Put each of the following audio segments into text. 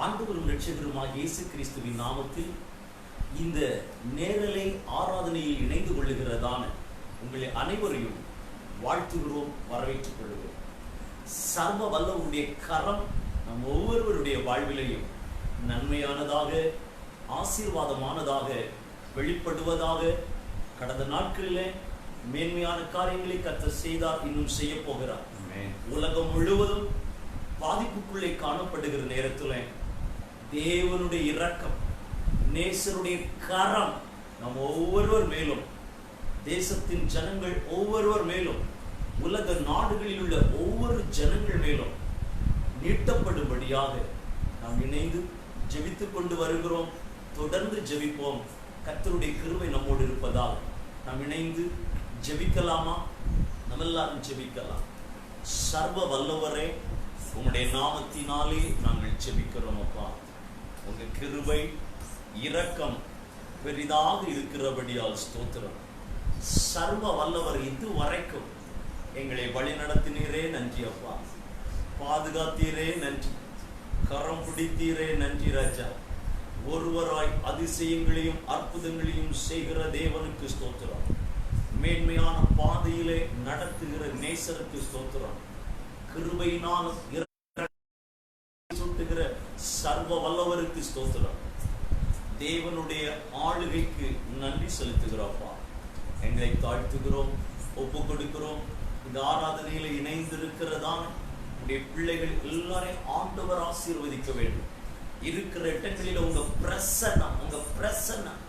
ஆண்டவரும் இரட்சகருமாகிய இயேசு கிறிஸ்துவின் நாமத்தில் இந்த நேரலை ஆராதனையில் இணைந்து கொள்ளுகிறதான உங்களை அனைவரையும் வாழ்த்துகிறோம், வரவேற்றுக் கொள்கிறோம். சர்வ வல்லவருடைய கரம் நம் ஒவ்வொருவருடைய வாழ்விலையும் நன்மையானதாக, ஆசீர்வாதமானதாக வெளிப்படுவதாக. கடந்த நாட்களிலே மேன்மையான காரியங்களை கர்த்தர் செய்தார், இன்னும் செய்ய போகிறார். உலகம் முழுவதும் பாதிப்புக்குள்ளே காணப்படுகிற நேரத்தில் தேவனுடைய இரக்கம், நேசருடைய கரம் நம் ஒவ்வொருவர் மேலும், தேசத்தின் ஜனங்கள் ஒவ்வொருவர் மேலும், உலக நாடுகளில் உள்ள ஒவ்வொரு ஜனங்கள் மேலும் நீட்டப்படும்படியாக நாம் இணைந்து ஜெபித்துக் கொண்டு வருகிறோம். தொடர்ந்து ஜெபிப்போம். கர்த்தருடைய கிருபை நம்மோடு இருப்பதால் நாம் இணைந்து ஜெபிக்கலாமா? நம்ம எல்லாரும் ஜெபிக்கலாம். சர்வ வல்லவரே, உம்முடைய நாமத்தினாலே நாங்கள் ஜெபிக்கிறோம். அப்பா, உங்க கிருபை இரக்கம் பெரிதாக இருக்கிறபடியால் ஸ்தோத்திரம். சர்வ வல்லவர் இதுவரைக்கும் எங்களை வழி நடத்தினீரே, நன்றி அப்பா. பாதுகாத்தீரே, நன்றி. கரம் பிடித்தீரே, நன்றி ராஜா. ஒருவராய் அதிசயங்களையும் அற்புதங்களையும் செய்கிற தேவனுக்கு ஸ்தோத்திரம். மேன்மையான பாதையிலே நடத்துகிற நேசருக்கு ஸ்தோத்திரம். கிருபையினாலும் சுட்டுகிற சர்வ வல்லவருக்கு ஸ்தோத்திரம். தேவனுடைய ஆளுகைக்கு நன்றி செலுத்துகிறோம்ப்பா. எங்களை தாழ்த்துகிறோம், ஒப்பு கொடுக்கிறோம். இந்த ஆராதனையில இணைந்திருக்கிறதான உடைய பிள்ளைகள் எல்லாரையும் ஆண்டவர் ஆசீர்வதிக்க வேண்டும். இருக்கிற இடங்களில் உங்க பிரசன்னம்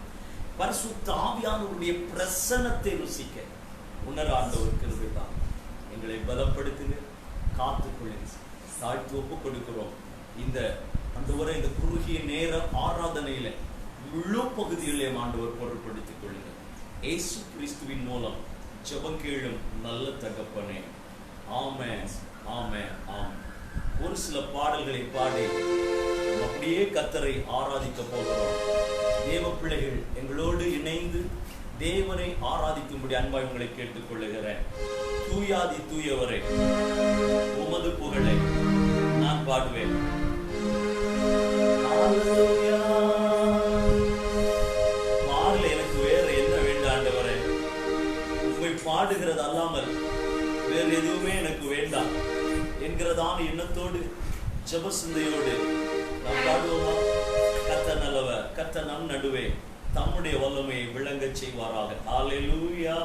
பரிசுத்த ஆவியானவருடைய பிரசன்னத்தை ருசிக்க உணர ஆண்டவர் கிருபை தான். எங்களை பலப்படுத்துங்க, காத்துக்கொள்ளுங்க. தாழ்த்து ஒப்பு கொடுக்கிறோம். இந்த ஆண்டவரை இந்த குறுகிய நேர ஆராதனையில முழு பகுதியிலே ஆண்டவர் பொருட்படுத்திக் கொள்ளுங்க. இயேசு கிறிஸ்துவின் மூலம் ஜெபம் கேளும் நல்ல தகப்பனே. ஆமென், ஆமென், ஆமென். ஒரு சில பாடல்களை பாடி அப்படியே கர்த்தரை ஆராதிக்க போகிறோம். தேவ பிள்ளைகள் எங்களோடு இணைந்து தேவனை ஆராதிக்கும்படி அன்பாய் உங்களை கேட்டுக் கொள்ளுகிறேன். தூயாதி தூயவரே, உமது புகழை நான் பாடுவேன். பாடல எனக்கு வேற என்ன வேண்டாம் ஆண்டவரே, உம்மை பாடுகிறது அல்லாமல் வேறு எதுவுமே எனக்கு வேண்டாம் என்கிறதான எண்ணத்தோடு ஜெப சிந்தையோடு நாம் பாடுவோமா? கர்த்தர் நல்லவர், கர்த்தர் நம் நடுவே தம்முடைய வல்லமையை விளங்க செய்வாராக. ஹல்லேலூயா.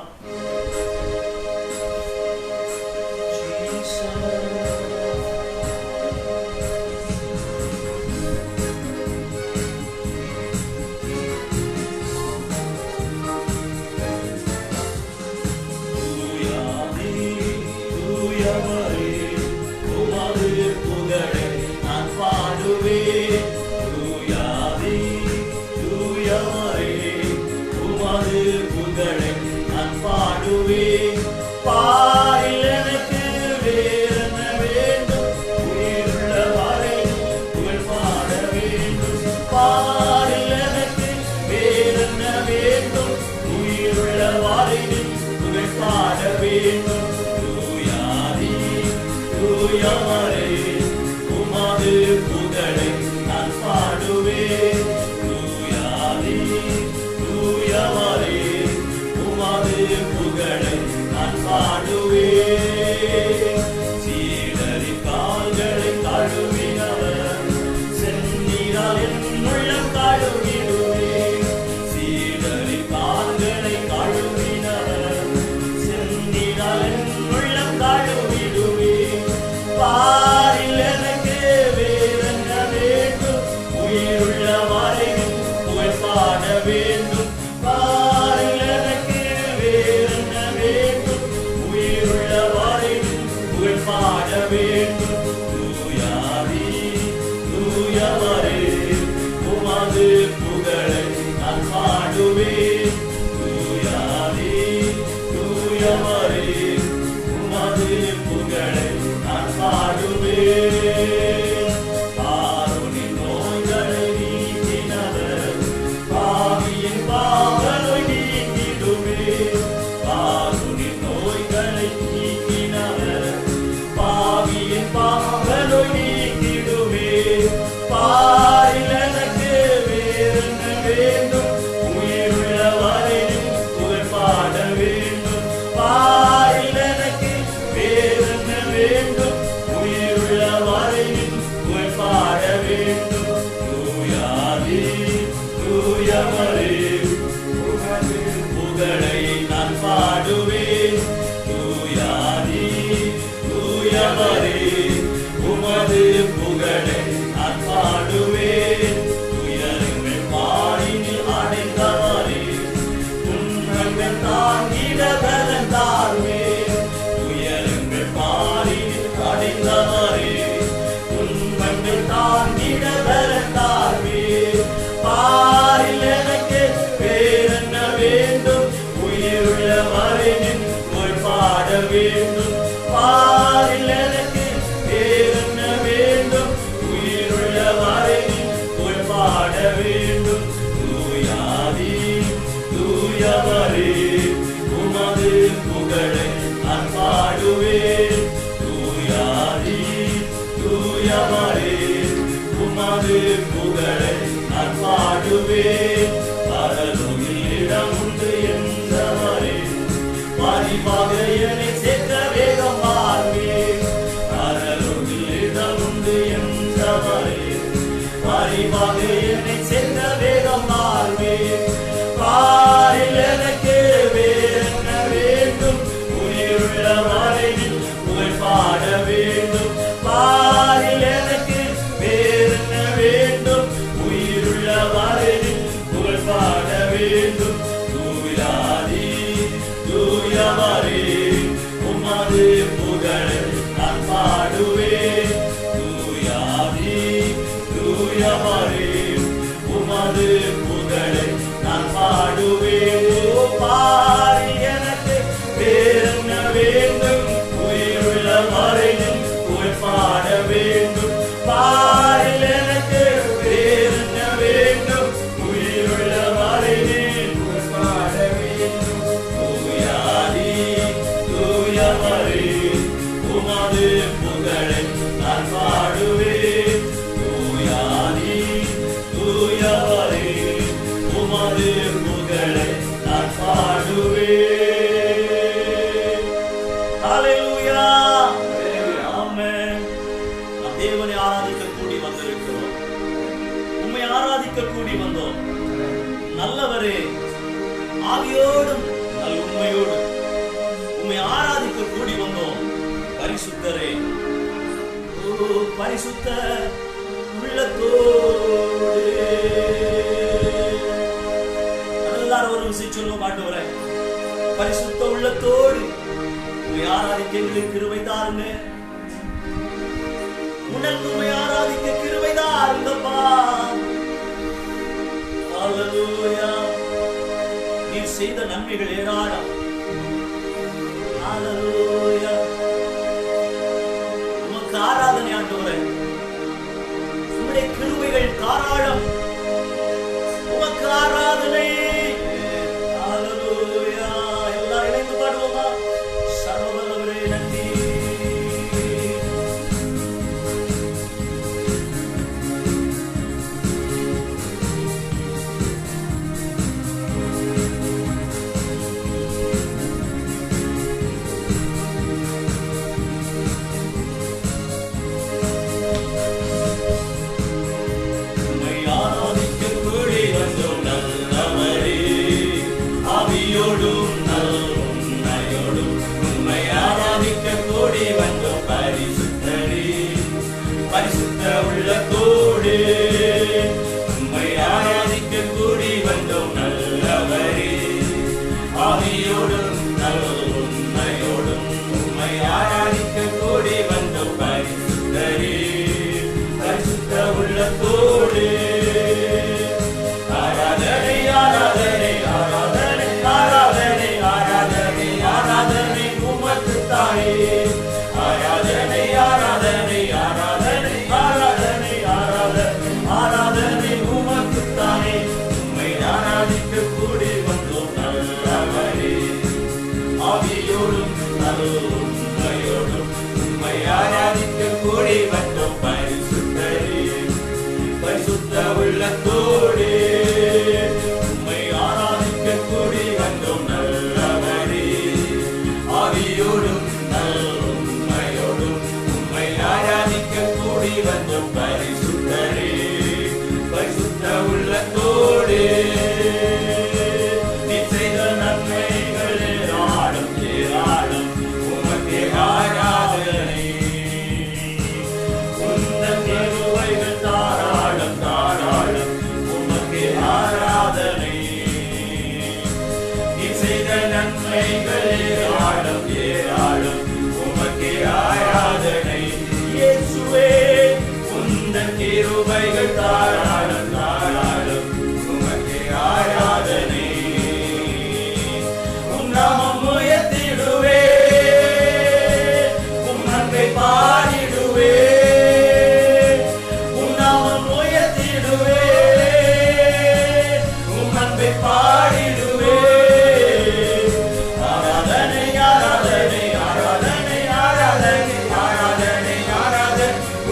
பாவியின் வேண்டும். தூயாதி தூயவரே உமது புகழை நான் பாடுவேன். தூயாதி தூயவரே உமது புகழை நான் பாடுவேன். துயரங்கள் பாடினில் அடைந்தவரே துன்பங்கள் தாங்கிட பலன் தாருவேன். துயரங்கள் பாடினில் அடைந்தவரே துன்பங்கள் தாங்கிட பலன் தாருவேன். பாரில் எனக்கு வேறென்ன வேண்டும்? உயிருள்ள வரை நின் புகழ் பாட வேண்டும். பாரில் எனக்கு வேறென்ன வேண்டும்? உயிருள்ள வரை நின் புகழ் பாட வேண்டும். தூயாதி தூயவரே உமது புகழை நான் பாடுவேன். தூயாதி தூயவரே உமது புகழை நான் பாடுவேன். பரலோகில் இடம் உண்டு என்றவரே பதிவாக என்னை சேர்க்க வேகம் வாழ்வேன். பரலோகில் இடம் உண்டு என்றவரே பதிவாக என்னை சேர்க்க வேகம் வாழ்வேன். பாரில் எனக்கு வேறென்ன வேண்டும்? உயிருள்ள வரையில் புகழ் பாட வேண்டும். பாரில் எனக்கு வேறென்ன வேண்டும்? உயிருள்ள வரையில் புகழ் பாட வேண்டும். தூயாதி தூயவரே உமது புகழை நான் பாடுவேன். தூயாதி தூயவரே உமது புகழை நான் பாடுவேன். பாரில் எனக்கு வேறென்ன வேண்டும்? உயிருள்ள வரையில் புகழ் பாட வேண்டும். பாரில் எனக்கு வேறென்ன வேண்டும்? உயிருள்ள வரையில் புகழ் பாட வேண்டும். தூயாதி தூயவரே உமது புகழை நான் பாடுவேன். தூயாதி தூயவரே உமது புகழை நான் பாடுவேன். ஹல்லேலூயா ஆமென். நாம் தேவனை ஆராதிக்க கூடி வந்திருக்கிறோம். உம்மை ஆராதிக்க கூடி வந்தோம். நல்லவரே ஆவியோடும் நல் உண்மையோடும் உம்மை ஆராதிக்க கூடி வந்தோம். பரிசுத்தரே பரிசுத்த உள்ளத்தோடு எல்லாரும் ஒரு விஷயம் சொல்லுவோம். ஆண்டவரே பரிசுத்த உள்ளத்தோடு உம்மை ஆராதிக்க எங்களுக்கு கிருபை தாருங்க. உணர்ந்து உம்மை ஆராதிக்க கிருபை தாருங்கப்பா. ஹல்லேலூயா. நீர் செய்த நன்மைகள் ஏராளம். ஹல்லேலூயா. உமக்கு ஆராதனை ஆண்டவரே. உம்முடைய கிருபைகள் தாராளம். உமக்கு ஆராதனை. ஹல்லேலூயா. எல்லாரும் இணைந்து பாடுவோமா? சர்வவல்லவரே நன்றி. கூடி வந்தோம் பரிசுத்தரே. கிருபைகள் தாராளம் தாராளம் உமக்கே ஆராதனை. உம் நாமம் உயர்த்திடுவே, உம் அன்பை பாடிடுவே, உம் நாமம் உயர்த்திடுவே, உம் அன்பை பாடிடுவே. ஆராதனை ஆராதனை ஆராதனை ஆராதனை ஆராதனை ஆராதனை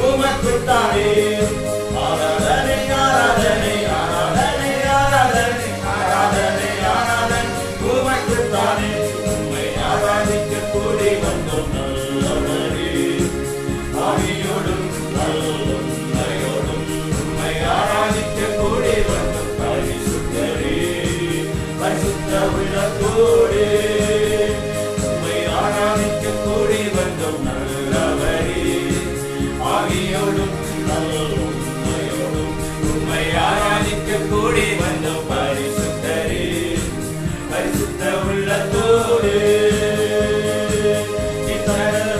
உமக்குத்தானே. ஆராதனை ஆராதனை ஆராதனை ஆராதனை ஆராதனை ஆராதனை உமக்குத்தானே. உம்மை ஆராதிக்க கூடி வந்தோம் நல்லவரே, ஆவியோடும் நல்லுண்மையோடும் உம்மை ஆராதிக்க கூடி வந்தோம் பரிசுத்தரே. பரிசுத்த உள்ளத்தோடே உம்மை ஆராதிக்க கூடி வந்தோம் நல்லவரே, ஆவியோடும் நல்லுண்மையோடும் உம்மை ஆராதிக்க கூடி வந்தோம் பரிசுத்தரே. பரிசுத்த உள்ளத்தோடே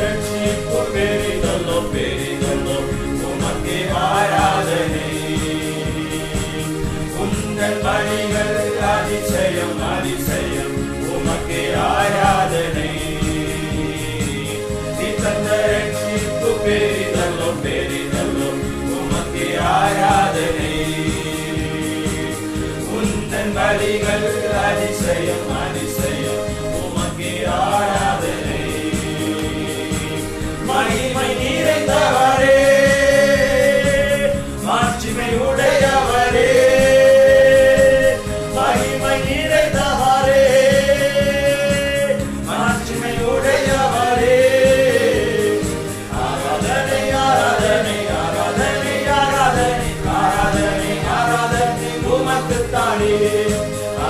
ரட்சிப்பு பெரிதல்லோ பெரிதல்லோ உமக்கே ஆராதனை. உந்தன் பலிகள் அதிசயம் அதிசயம் உமக்கே ஆராதனை. நீ தந்த ரட்சிப்பு பெரிதல்லோ பெரிதல்லோ உமக்கே ஆராதனை. உந்தன் பலிகள் அதிசயம் அதிசயம் உமக்கே ஆராதனை. மகிமை நிறைந்தவரே, மாட்சிமை உடையவரே, மகிமை நிறைந்தவரே, மாட்சிமை உடையவரே. ஆராதனை ஆராதனை ஆராதனை ஆராதனை ஆராதனை ஆராதனை உமக்குத்தானே.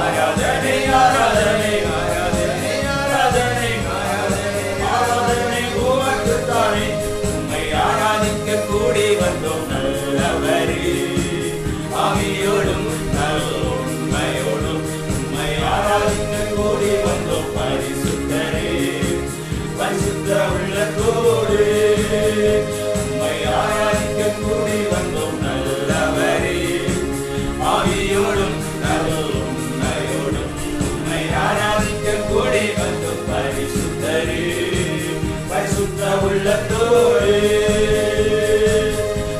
ஆராதனை ஆராதனை ஆராதனை ஆராதனை ஆராதனை ஆராதனை உமக்குத்தானே. உம்மை ஆராதிக்க கூடி வந்தோம் நல்லவரே, ஆவியோடும் நல்லுண்மையோடும் உம்மை ஆராதிக்க கூடி வந்தோம் பரிசுத்தரே. பரிசுத்த உள்ளத்தோடு உம்மை ஆராதிக்க கூடி வந்தோம் நல்லவரே, ஆவியோடும் நல்லுண்மையோடும் உம்மை ஆராதிக்க கூடி வந்தோம் பரிசுத்தரே. பரிசுத்த உள்ளத்தோடு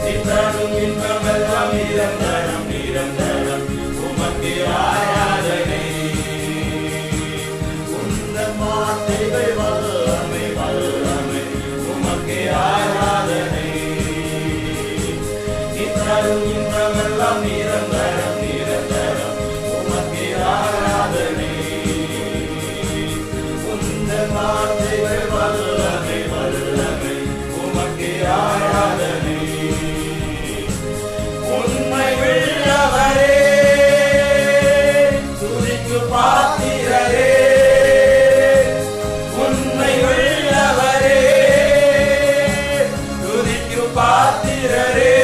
நித்தரும் இன்பமெல்லாம் நிரந்தரம் நிரந்தரம் உமக்கே ஆராதனை. உந்தன் வார்த்தைகள் வல்லமை வல்லமை உமக்கே ஆராதனை. நித்தரும் இன்பமெல்லாம் நிரந்தரம் நிரந்தரம் உமக்கே ஆராதனை. உந்தன் வார்த்தைகள் வல்லமை வல்லமை உமக்கே ஆராதனை. உண்மை உள்ளவரே, துதிக்கு பாத்திரரே, உண்மை உள்ளவரே, துதிக்கு பாத்திரரே.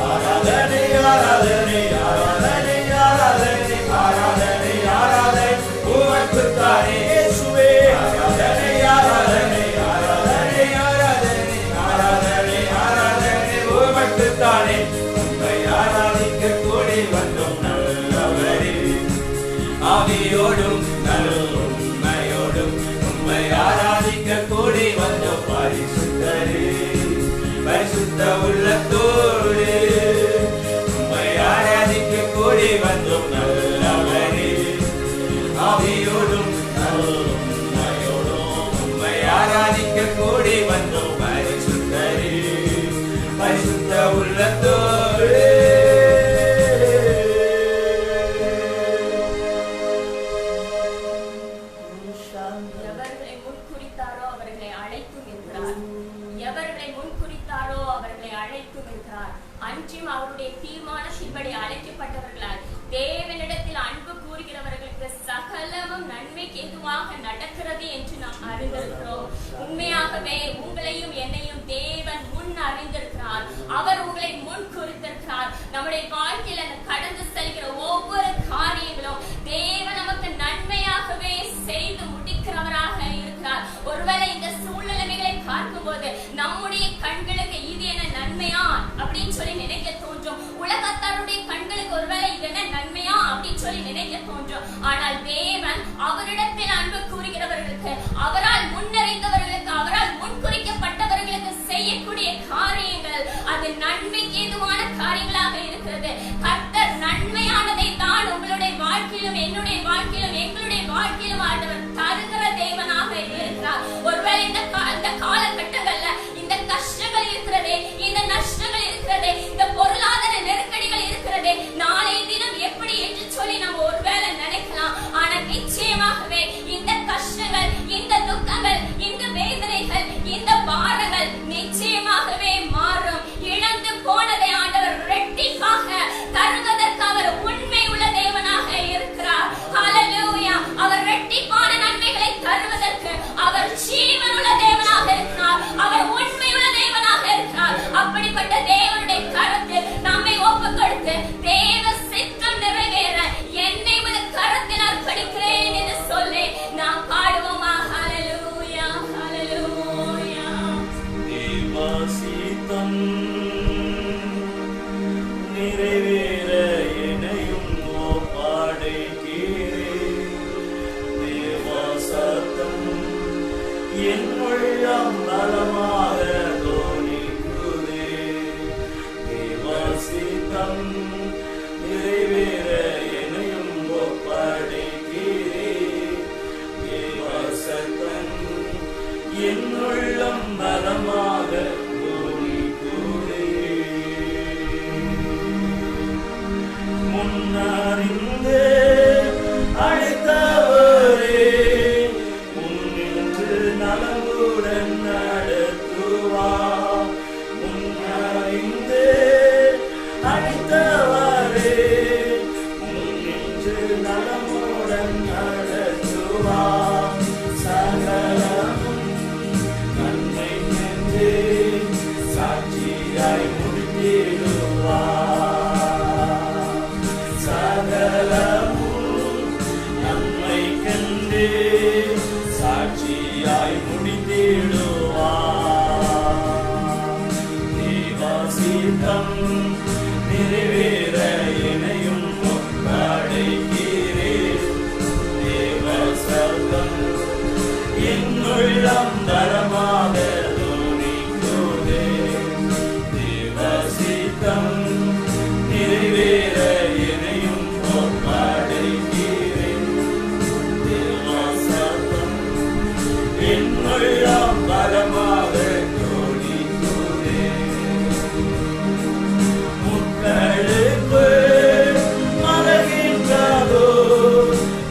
ஆராதனை ஆராதனை ஆராதனை ஆராதனை ஆராதனை ஆராதனை உமக்குத்தானே இயேசுவே. ஆராதனை ஆராதனை ஆராதனை ஆராதனை ஆராதனை ஆராதனை உமக்குத்தானே. உம்மை ஆராதிக்க கூடி வந்தோம் நல்லவரே, ஆவியோடும் நல்லுண்மையோடும் உம்மை ஆராதிக்க கூடி வந்தோம் பரிசுத்தரே. பரிசுத்த உள்ளத்தோடு உம்மை ஆராதிக்க கூடி வந்தோம் நல்லவரே, ஆவியோடும் நல்லுண்மையோடும் உம்மை ஆராதிக்க கூடி வந்தோம் பரிசுத்தரே. பரிசுத்த உள்ளத்தோடு எவர்களை முன்குறித்தாரோ அவர்களை அழைக்கும் என்கிறார். எவர்களை முன்குறித்தாரோ அவர்களை அழைக்கும் என்கிறார். அன்றும் அவருடைய தீர்மானத்தின்படி அழைக்கப்பட்டவர்களால் தேவனிடத்தில் அன்பு கூறுகிறவர்களுக்கு சகலமும் நன்மைக்கு ஏதுவாக நடக்கிறது என்று நாம் அறிந்திருக்கிறோம். உண்மையாகவே உங்களையும் என்னையும் தேவன் முன் அறிந்திருக்கிறார். அவர் உங்களை முன் குறித்திருக்கிறார். நம்முடைய வாழ்க்கையில கடந்து செல்கிற ஒவ்வொரு காரியங்களும் தேவன் நமக்கு நன்மையாகவே செய்து முடிக்கிறவராக இருக்கிறார். ஒருவேளை இந்த சூழ்நிலைகளை பார்க்கும் போது நம்முடைய கண்களுக்கு இது என நன்மையா அப்படின்னு சொல்லி நினைக்க தோன்றும். உலகத்தாருடைய கண்களுக்கு ஒருவேளை இது என்ன நன்மையா அப்படின்னு சொல்லி நினைக்க தோன்றும். ஆனால் தேவன் அவரிடத்தில் அன்பு கூறுகிறவர்களுக்கு, அவரால் முன்னறிந்தவர்களுக்கு, அவரால் முன்குறிக்கப்பட்டவர்களுக்கு செய்யக்கூடிய காரியங்கள் அது நன்மைக்கு ஏதுவான காரியங்களாக இருக்கிறது. கர்த்தர் நன்மையானதை தான் உங்களுடைய வாழ்க்கையிலும் என்னுடைய வாழ்க்கையிலும் எங்களுடைய வாழ்க்கையிலும் ஆண்டவர் தருகிற தேவனாக இருக்கிறார். ஒருவேளை இந்த காலகட்டங்கள்ல இந்த கஷ்டங்கள் இருக்கிறதே, இந்த நஷ்டங்கள் இருக்கிறதே, இந்த பொருளாதார நெருக்கடிகள் இருக்கிறதே, நாளைய தினம் எப்படி என்று சொல்லி நம்ம ஒருவேளை நினைக்கலாம். ஆனா நிச்சயமாகவே இந்த கஷ்டங்கள், இந்த துக்கங்கள், இந்த வேதனைகள், இந்த பாரங்கள் நிச்சயமாகவே மாறும். இழந்து போனதை ஆண்டவர் இரட்டிப்பாக தருவதற்கு அவர் உண்மை உள்ள தேவனாக இருக்கிறார். ஹல்லேலூயா. அவர் இரட்டிப்பான நன்மைகளை தருவதற்கு அவர் ஜீவனுள்ள தேவனாக இருக்கிறார். அவர் உண்மை உள்ள தேவனாக இருக்கிறார். அப்படிப்பட்ட தேவனுடைய கரத்தில் நம்மை ஒப்புக்கொடுத்து தேவ சித்தம் நிறைவேற என்னை உமது கரத்தில் அர்ப்பணிக்கிறேன் என்று சொல்லி நாம் பாடுவோமா? ஹல்லேலூயா, ஹல்லேலூயா. தேவ சித்தம் நிறைவேற என்னையும் ஒப்படைக்கிறேன். தேவ சத்தம் என் உள்ளம் பலமாக தோணிக்குதே. தேவ சித்தம் நிறைவேற என்னையும் ஒப்படைக்கிறேன். தேவ சத்தம் என் உள்ளம் பலமாக தோணிக்குதே. முன்னறிந்து அழைத்தவரே, முன்னின்று நலமுடன் நடத்துவார். முன்னறிந்து அழைத்தவரே, முன்னின்று நலமுடன் நடத்துவார். சகலமும் நன்மை என்று சாட்சியாய் முடித்திடுவார். சகலமும் நன்மை கண்டு சாட்சியாய் முடித்திடுவார். தேவ சித்தம் நிறைவேற என்னையும் ஒப்படைக்கிறேன். தேவ சத்தம் என் உள்ளம் தரமாக தோணிக்குதே. தேவ சித்தம் நிறைவேற என்னையும் ஒப்படைக்கிறேன். தேவ சத்தம் என் உள்ளம் பலமாக தோணிக்குதே. முட்களுக்கு மலகின்றதோ,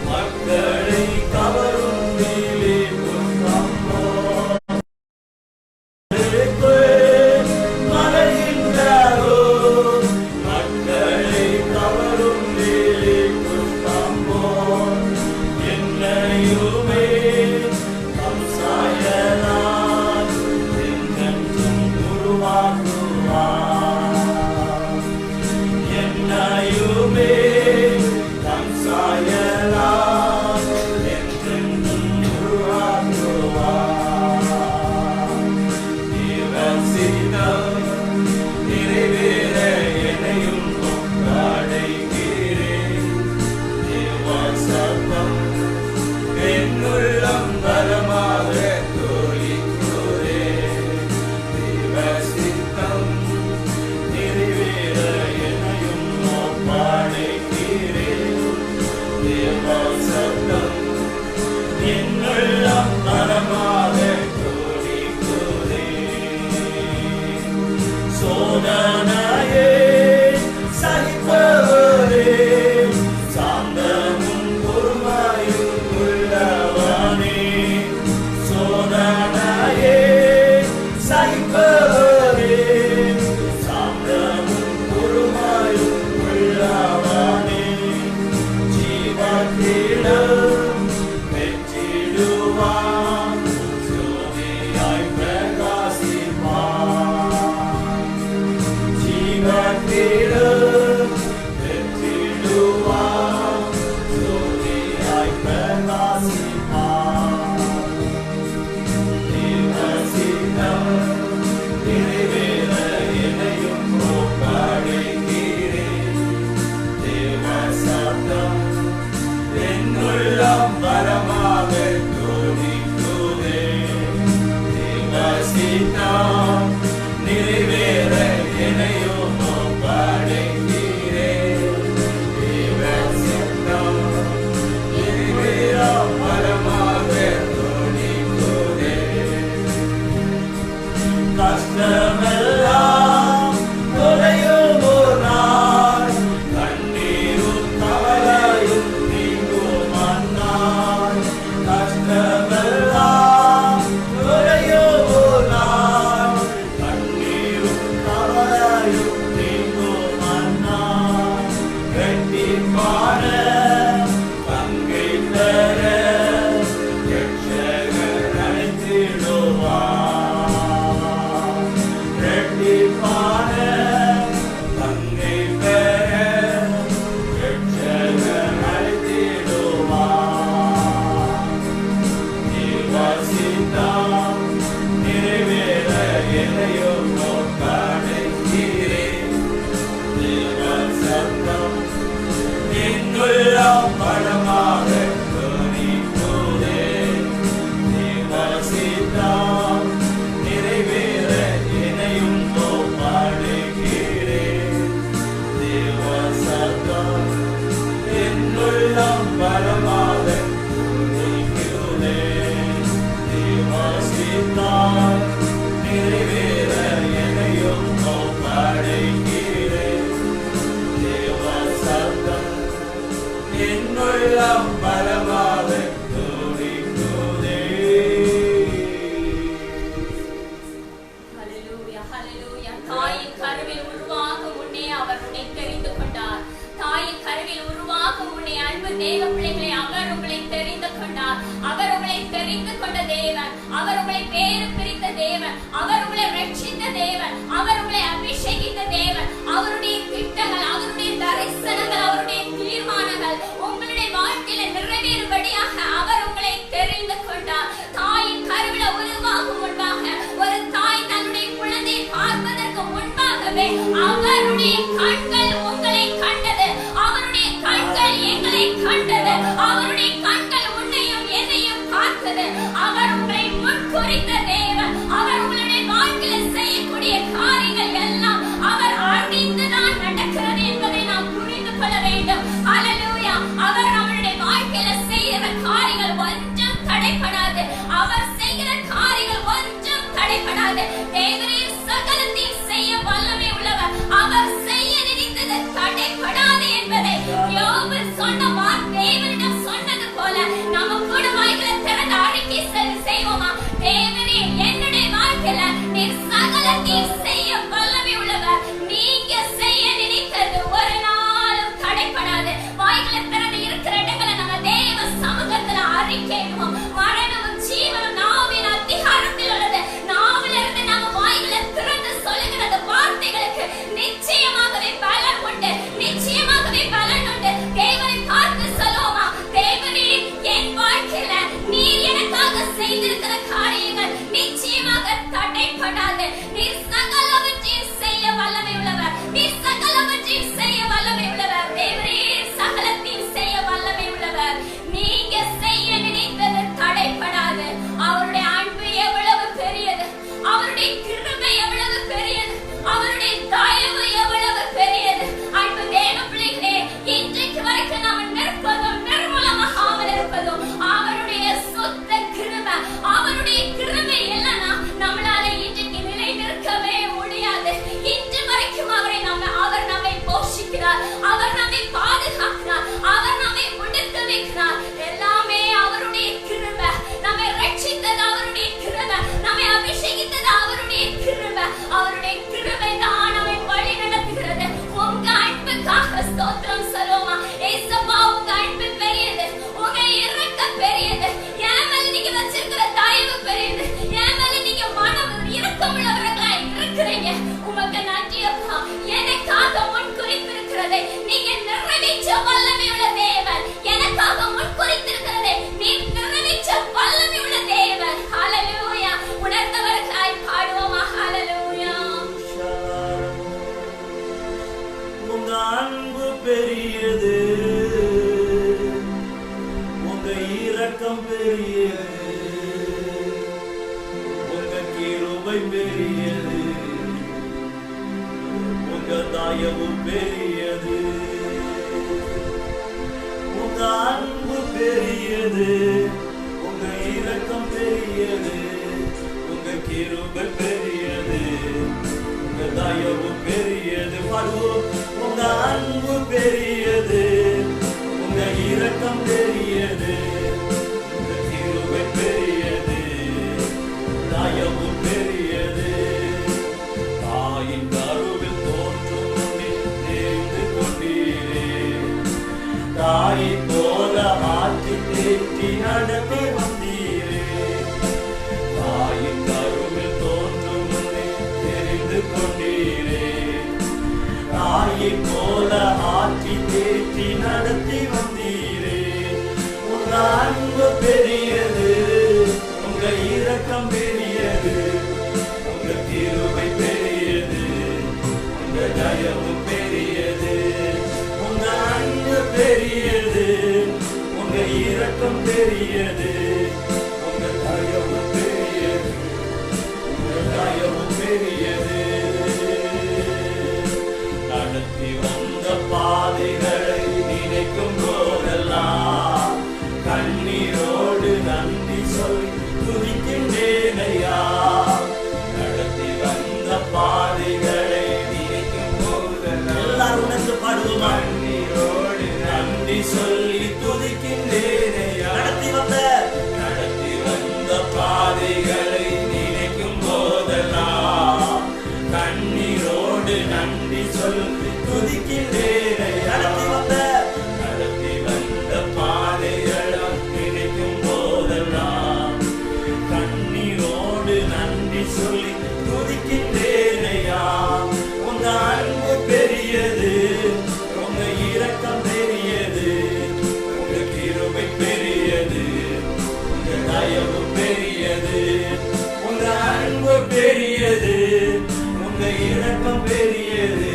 மக்களை கவரும் நீலே புஷ்பமோ. மலகின்றதோ, மக்களை கவரும் நீலே புஷ்பமோ. என்னையுமே தம் சாயலால் என்றென்றும் உருவாக்குவார். என்னையுமே தம் சாயலால் என்றென்றும் உருவாக்குவார். தேவ சித்தம் நிறைவேற என்னையும் ஒப்படைக்கிறேன். தேவ சத்தம் என் உள்ளம் பலமாக தோணிக்குதே. தேவ சித்தம் நிறைவேற என்னையும் ஒப்படைக்கிறேன். தேவ சத்தம் என் உள்ளம் பலமாக தோணிக்குதே. சோதனையே சகிப்பவரே, சாந்தமும் பொறுமையும் உள்ளவனே. சோதனையே சகிப்பவரே, சாந்தமும் பொறுமையும் உள்ளவனே. ஜீவத்திடம் பெற்றிடுவான், ஜோதியாய் பிரகாசிப்பான். ஜீவத்திடம் பெற்றிடுவான், ஜோதியாய் பிரகாசிப்பான். தேவ சித்தம் நிறைவேற அவருடைய கண்கள் உங்களை கண்டது, அவருடைய கண்கள் எங்களை கண்டது, அவருடைய கண்கள் உன்னையும் என்னையும் பார்த்தது. அவர் உங்களை முன்குறித்த தேவன். அவர் உங்களுடைய வாழ்க்கையில் செய்யக்கூடிய காரியங்கள் எல்லாம் அவர் அறிந்துதான் நடக்கிறது என்பதை நாம் புரிந்து கொள்ள வேண்டும். ஹல்லேலூயா. அவர் நம்மளுடைய வாழ்க்கையில செய்கிற காரியங்கள் ஒன்றும் தடைபடாது. அவர் செய்கிற காரியங்கள் ஒன்றும் தடைபடாது. தேவரே சகலத்தையும் செய்ய வல்லமை உள்ளவர். அவர் செய்ய நினைத்தது தடைபடாது என்பதை யோபு சொன்ன தேவனிடம் சொன்னது போல நம்ம கூட வாய்களை திறந்து அறிக்கை செய்வோமா? தேவரே என்னுடைய வாழ்க்கையில நீர் சகலத்தையும் செய்ய வல்லமை உள்ளவர். நீங்க செய்ய நினைத்தது ஒரு நாளும் தடைபடாது. வாய்களை திறந்து இருக்கிற இடங்களை நம்ம தேவ சமூகத்துல அறிக்கையிடுவோம். மரணமும் ஜீவனும் நாவின் அதிகாரத்தில் உள்ளது. நாவிலிருந்து நம்ம வாய்களை திறந்து சொல்லுகிற வார்த்தைகளுக்கு நிச்சயமாகவே பலன் உண்டு, நிச்சயமாகவே பலன் உண்டு. தேவனை பார்த்து சொல்லுவோமா? தேவனே என் வாழ்க்கையில நீர் எனக்காக செய்திருக்கிற காரியங்கள் நிச்சயமாக தடைபடாது. நீர் சகலவற்றையும் செய்ய வல்லமை உள்ளவர். நீர் சகலவற்றையும் செய்ய வல்லமை உள்ளவர். தேவரே சகலத்தையும் செய்ய வல்லமை உள்ளவர். நீங்க செய்ய நினைத்தது தடைபடாது. அவருடைய அன்பு எவ்வளவு பெரியது, அவருடைய கிருபை எவ்வளவு பெரியது, அவருடைய தயவு எவ்வளவு பெரியது. அன்பு தேவ பிள்ளைகளே, இன்றைக்கு வரைக்கும் நாம் நிற்பதும் நிர்மூலமாகாமல் இருப்பதும் அவருடைய சுத்த கிருபை. அவருடைய கிருபை இல்லைன்னா நம்மளால இன்றைக்கு நிலை நிற்கவே முடியாது. இன்று வரைக்கும் அவர் நம்மை போஷிக்கிறார், அவர் நம்மை பாதுகாக்கிறார், அவர் நம்மை முடுக்க வைக்கிறார். எல்லாமே அவருடைய கிருபை. நம்மை ரட்சித்தது அவருடைய கிருபை, நம்மை அபிஷேகித்தது அவருடைய கிருபை. அவருடைய கிருபை தான் நம்மை வழி நடத்துகிறது. உங்க அன்புக்காக ஸ்தோத்திரம் சொல்லுவோமா? ஏசப்பா, உங்க அன்பு பெரியது, உங்க இரக்கம் பெரியது, என் மேல நீங்க வச்சிருக்கிற தயவு பெரியது, என் மேல நீங்க மனம் இரக்கம் உள்ளவர்களா இருக்கிறீங்க. உமக்கு நன்றி அப்பா. எனக்காக முன் குறித்திருக்கிறதை நீங்க நிறைவேற்ற வல்லமை உள்ள தேவன். எனக்காக முன் குறித்திருக்கிறதை நீ நிறைவேற்ற வல்லமை உள்ள தேவன். ஹல்லேலூயா. உணர்ந்தவர்களாய் பாடுவோமா? ஹல்லேலூயா. உங்க அன்பு பெரியது, உங்க இரக்கம் பெரியது, உங்க கிருபை பெரியது, உங்க தயவு பெரியது. உங்க அன்பு பெரியது, உங்க இரக்கம் பெரியது, உங்க கிருபை பெரியது, உங்க தயவு பெரியது. பாடுவோம். உங்க அன்பு பெரியது, உங்க இரக்கம் பெரியது, உங்க கிருபை பெரியது, தயவு பெரியது. தாயின் கருவில் தோன்றும் முன்னே தெரிந்து கொண்டீரே, தாயை போல ஆற்றி தேற்றி நடத்தி வந்தீரே. தாயின் கருவில் தோன்றும் முன்னே தெரிந்து கொண்டீரே, தாயை போல ஆற்றி தேற்றி நடத்தி வந்தீரே. உங்க அன்பு பெரியது, உங்க இரக்கம் பெரியது, உங்க கிருபை பெரியது, உங்க தயவு பெரியது. உங்க அன்பு பெரியது, உங்க இரக்கம் பெரியது, உங்க தயவு பெரியது, உங்க தயவு பெரியது. நடத்தி வந்த பாதைகளை நினைக்கும் போதெல்லாம் கண்ணீரோடு நன்றி சொல்லி துதிக்கின்றேனையா. நடத்தி வந்த பாதைகளை நினைக்கும் போதெல்லாம் எல்லாரும் உணர்ந்து பாடுவோமா? கண்ணீரோடு நன்றி சொல்லி துதிக்கின்றேனையா. நடத்தி வந்த பாதைகளை நினைக்கும் போதெல்லாம் கண்ணீரோடு நன்றி சொல்லி துதிக்கின்றேனையா. நடத்தி வந்த பாதைகளை நினைக்கும் போதெல்லாம் கண்ணீரோடு நன்றி சொல்லி துதிக்கின்றேனையா. உங்க அன்பு பெரியது, உங்க இரக்கம் பெரியது, உங்க கிருபை பெரியது, உங்க தயவு பெரியது. உங்க அன்பு பெரியது, உங்க இரக்கம் பெரியது,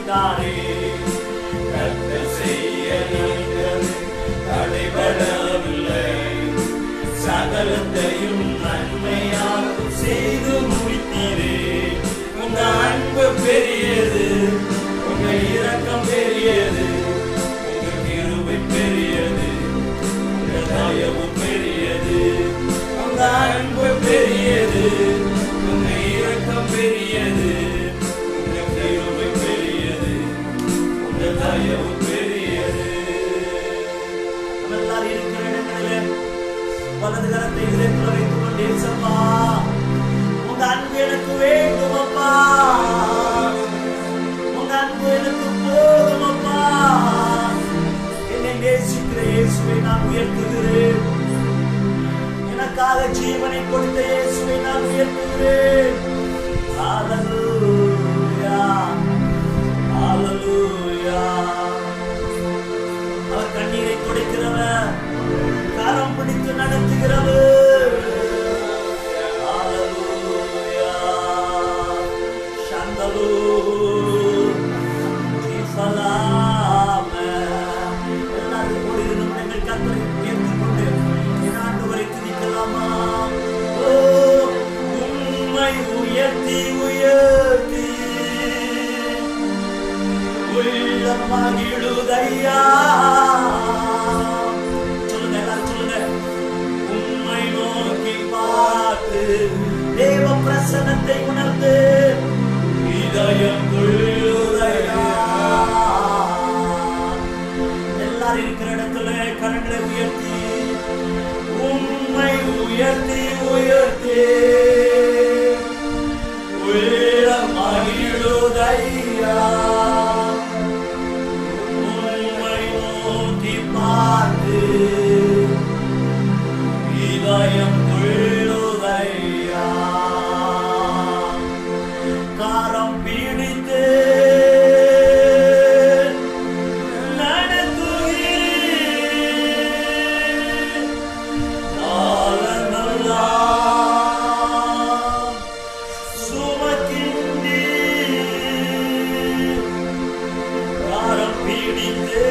கொடுத்தாரே. கர்த்தர் செய்ய நினைத்தது தடைபடவில்லை. சகலத்தையும் நன்மையாக செய்து முடித்தீரே. உங்க அன்பு பெரியது, உங்க இரக்கம் பெரியது, உங்க கிருபை பெரியது, உங்க தயவு பெரியது. உங்க அன்பு பெரியது, உங்க இரக்கம் பெரியது, உங்க கிருபை பெரியது, உங்க தயவு பெரியது. நம்ம எல்லாரும் இருக்கிற இடங்களிலே வலது கரத்தை இதயத்தில் வைத்துக் கொண்டே சப்பா, உங்க அன்பு எனக்கு வேண்டும் அப்பா, உங்க அன்பு எனக்கு போதும் அப்பா. என்னை நேசிக்கிற இயேசுவை நான் உயர்த்துகிறேன். எனக்காக ஜீவனை கொடுத்த இயேசுவை நான் உயர்த்துகிறேன். ஹல்லேலூயா, ஹல்லேலூயா. அவர் கண்ணீரை துடைக்கிறவர், கரம் பிடித்து நடத்துகிறவர். ஹல்லேலூயா. சந்தலூ ஜீசலாம். எல்லாரும் ஓரிரு நிமிடங்கள் கர்த்தரை உயர்த்திக் கொண்டு என் ஆண்டவரை துதிக்கலாமா? ஓ, உம்மை உயர்த்தி உயர்த்தி உள்ளம் மகிழுதையா. தேவ பிரசன்னத்தை உணர்ந்து இதயம் கொள்ளுதையா. எல்லாரும் இருக்கிற இடத்துல கரங்களை உயர்த்தி உம்மை உயர்த்தி உயர்த்தி உள்ளம் மகிழுதையா. உம்மை நோக்கி பார்த்து இதயம் காரம் பீடித்து சுமக்கின்றி காரம் பீடித்து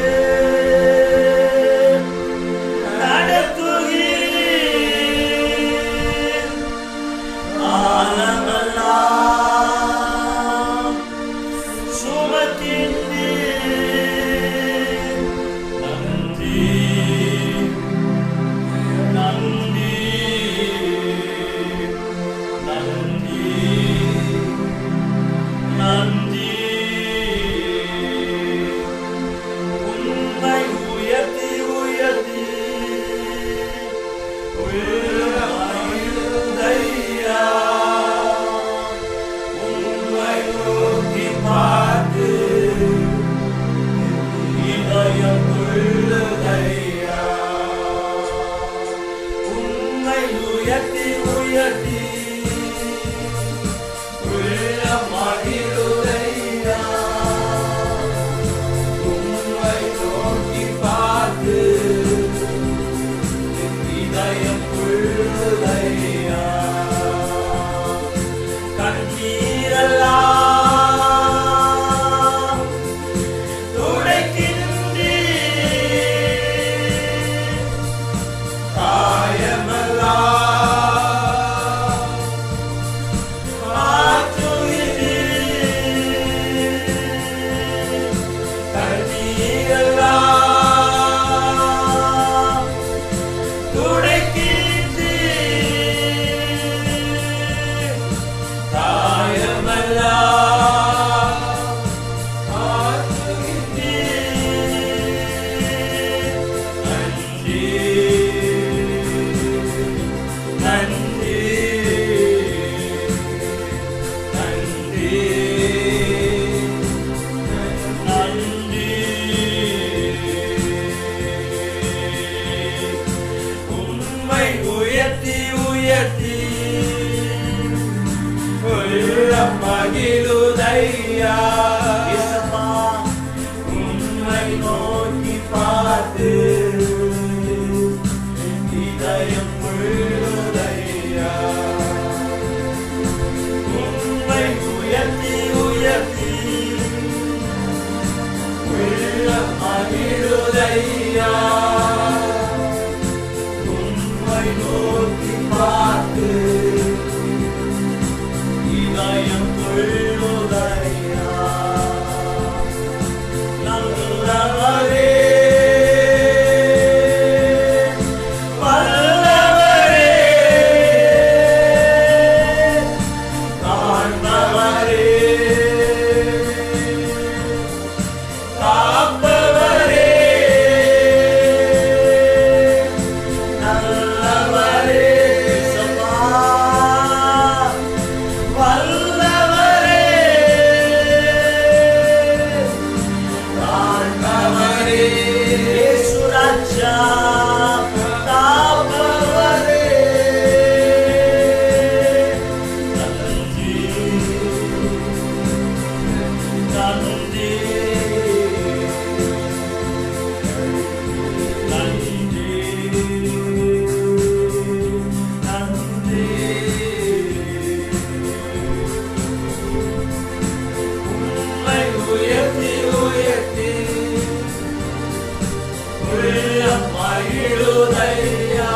மகிழுதையா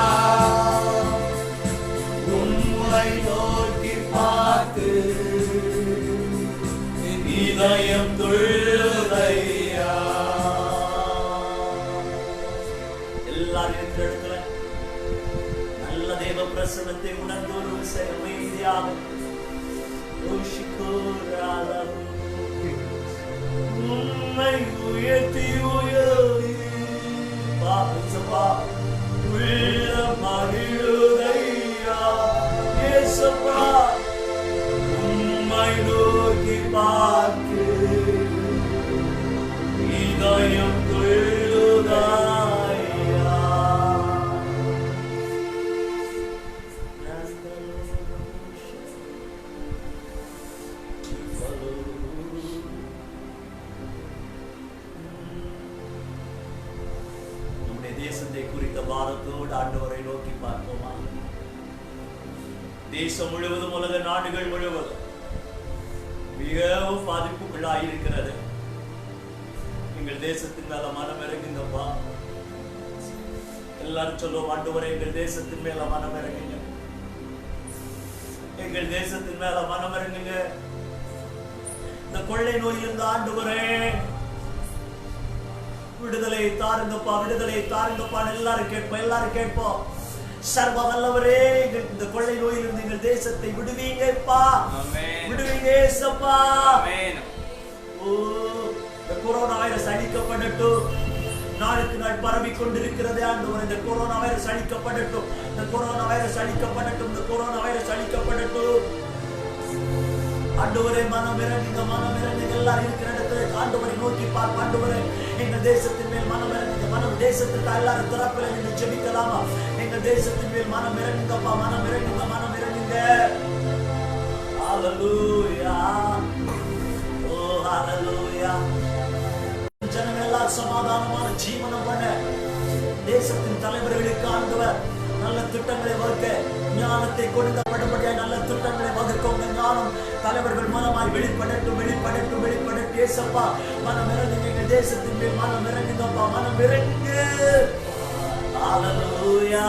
உம்மை நோக்கி பார்த்து இதயம் துள்ளுதையா. எல்லாரும் இருக்கிற இடத்துல நல்ல தேவ பிரசனத்தை உணர்ந்து ஒரு விஷயம் அமைதியாக உம்மை உயர்த்தி உயர்த்தி பாசப்பா உள்ள மகிழுதையா ஏசப்பா உம்மை நோக்கி பார்த்து இதயம் துள்ளுதையா. தேசத்தை குறித்த பாரத்தோடு ஆண்டவரை நோக்கி பார்ப்போமா? தேசம் முழுவதும் உலக நாடுகள் முழுவதும் மிகவும் பாதிப்புக்குள்ளாயிருக்கிறது. எங்கள் தேசத்தின் மேல மனம் இறங்குங்கப்பா. எல்லாரும் சொல்லுவோம், ஆண்டவரே எங்கள் தேசத்தின் மேல மனம் இறங்குங்க, எங்கள் தேசத்தின் மேல மனம் இறங்குங்க. இந்த கொள்ளை நோயிலிருந்து ஆண்டவரே விடுதலை தாருங்கப்பா, விடுதலை தாருங்கப்பா. எல்லாரும் கேட்போம், எல்லாரும் கேட்போம். சர்வ வல்லவரே இந்த கொள்ளை நோயிலிருந்து எங்கள் தேசத்தை விடுவீங்கப்பா, விடுவீங்க ஏசப்பா. இந்த கொரோனா வைரஸ் அழிக்கப்படட்டும். நாளுக்கு நாள் பரவி கொண்டிருக்கிறது ஆண்டவரே. இந்த கொரோனா வைரஸ் அழிக்கப்படட்டும், இந்த கொரோனா வைரஸ் அழிக்கப்படட்டும், இந்த கொரோனா வைரஸ் அழிக்கப்படட்டும். ஆண்டவரே மனம் இறங்குங்க, மனம் இறங்குங்க. எல்லாரும் இருக்கிற இடத்துல ஆண்டவரை நோக்கி பார்ப்போம். ஆண்டவரே எங்கள் தேசத்தின் மேல் மனம் இறங்குங்க. மனம் தேசத்துக்கு எல்லாரும் திறப்பில் நின்று ஜெபிக்கலாமா? எங்கள் தேசத்தின் மேல் மனம் இறங்குங்கப்பா, மனம் இறங்குங்க, மனம் இறங்குங்க. ஹல்லேலூயா, ஓ ஹல்லேலூயா. ஜனங்கள் எல்லாம் சமாதானமான ஜீவனம் பண்ண தேசத்தின் தலைவர்களுக்கு ஆண்டவர் நல்ல திட்டங்களை வகுக்க ஞானத்தை கொடுக்கப்படும்படியாய் நல்ல திட்டங்களை வகுக்க ஞானம் தலைவர்கள் மூலமாய் வெளிப்படட்டும், வெளிப்படட்டும், வெளிப்படட்டும். ஏசப்பா மனம் இறங்குங்க, எங்கள் தேசத்தின் மேல் மனம் இறங்குங்கப்பா, மனம் இறங்கு. ஹல்லேலூயா.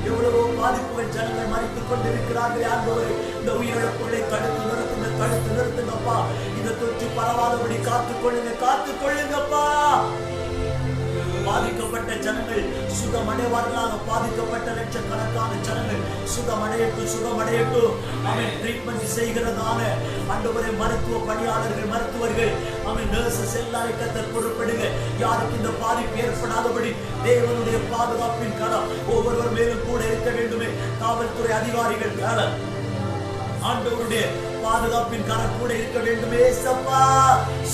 எவ்வளவோ பாதிப்புகள் ஜனங்கள் மறித்துக் கொண்டிருக்கிறார்கள் ஆண்டவரே. இந்த உயிரிழப்புகளை தடுத்து நிறுத்துங்க, தடுத்து நிறுத்துங்கப்பா. இந்த தொற்று பரவாதபடி காத்துக்கொள்ளுங்க, காத்துக்கொள்ளுங்கப்பா. பாதிக்கப்பட்ட ஜனங்கள் சுகமடைவார்களாக, பாதிக்கப்பட்ட லட்சக்கணக்கான ஜனங்கள் சுகமடையட்டும், சுகமடையட்டும். அவன் ட்ரீட்மெண்ட் செய்கிறதான ஆண்டவரே மருத்துவ பணியாளர்கள், மருத்துவர்கள், அவன் நர்சஸ் எல்லாரும் கர்த்தர் பொறுப்படுங்க. யாருக்கு இந்த பாதிப்பு ஏற்படாதபடி தேவனுடைய பாதுகாப்பின் கரம் ஒவ்வொருவர் மேலும் கூட இருக்க வேண்டுமே. காவல்துறை அதிகாரிகள் மேல ஆண்டவருடைய பாதுகாப்பின் கரம் கூட இருக்க வேண்டுமே. ஏசப்பா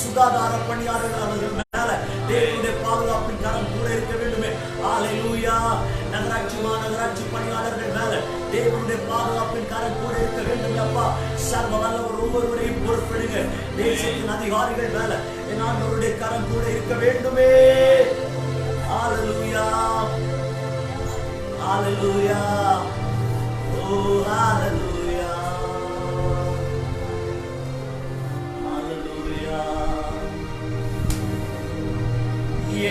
சுகாதார பணியாளர்கள் அவர்கள் மேல தேவனுடைய பாதுகாப்பின் கரம் கூட இருக்க வேண்டுமே. ஹல்லேலூயா. நகராட்சி மாநகராட்சி பணியாளர்கள் மேல தேவனுடைய பாதுகாப்பின் கரம் கூட இருக்க வேண்டும் அப்பா. சர்வ வல்லவர் ஒவ்வொருவரையும் பொறுப்படுங்க. தேசத்தின் அதிகாரிகள் மேல என் ஆண்டவருடைய கரம் கூட இருக்க வேண்டுமே. ஹல்லேலூயா, ஹல்லேலூயா, ஓ ஹல்லேலூயா, ஹல்லேலூயா.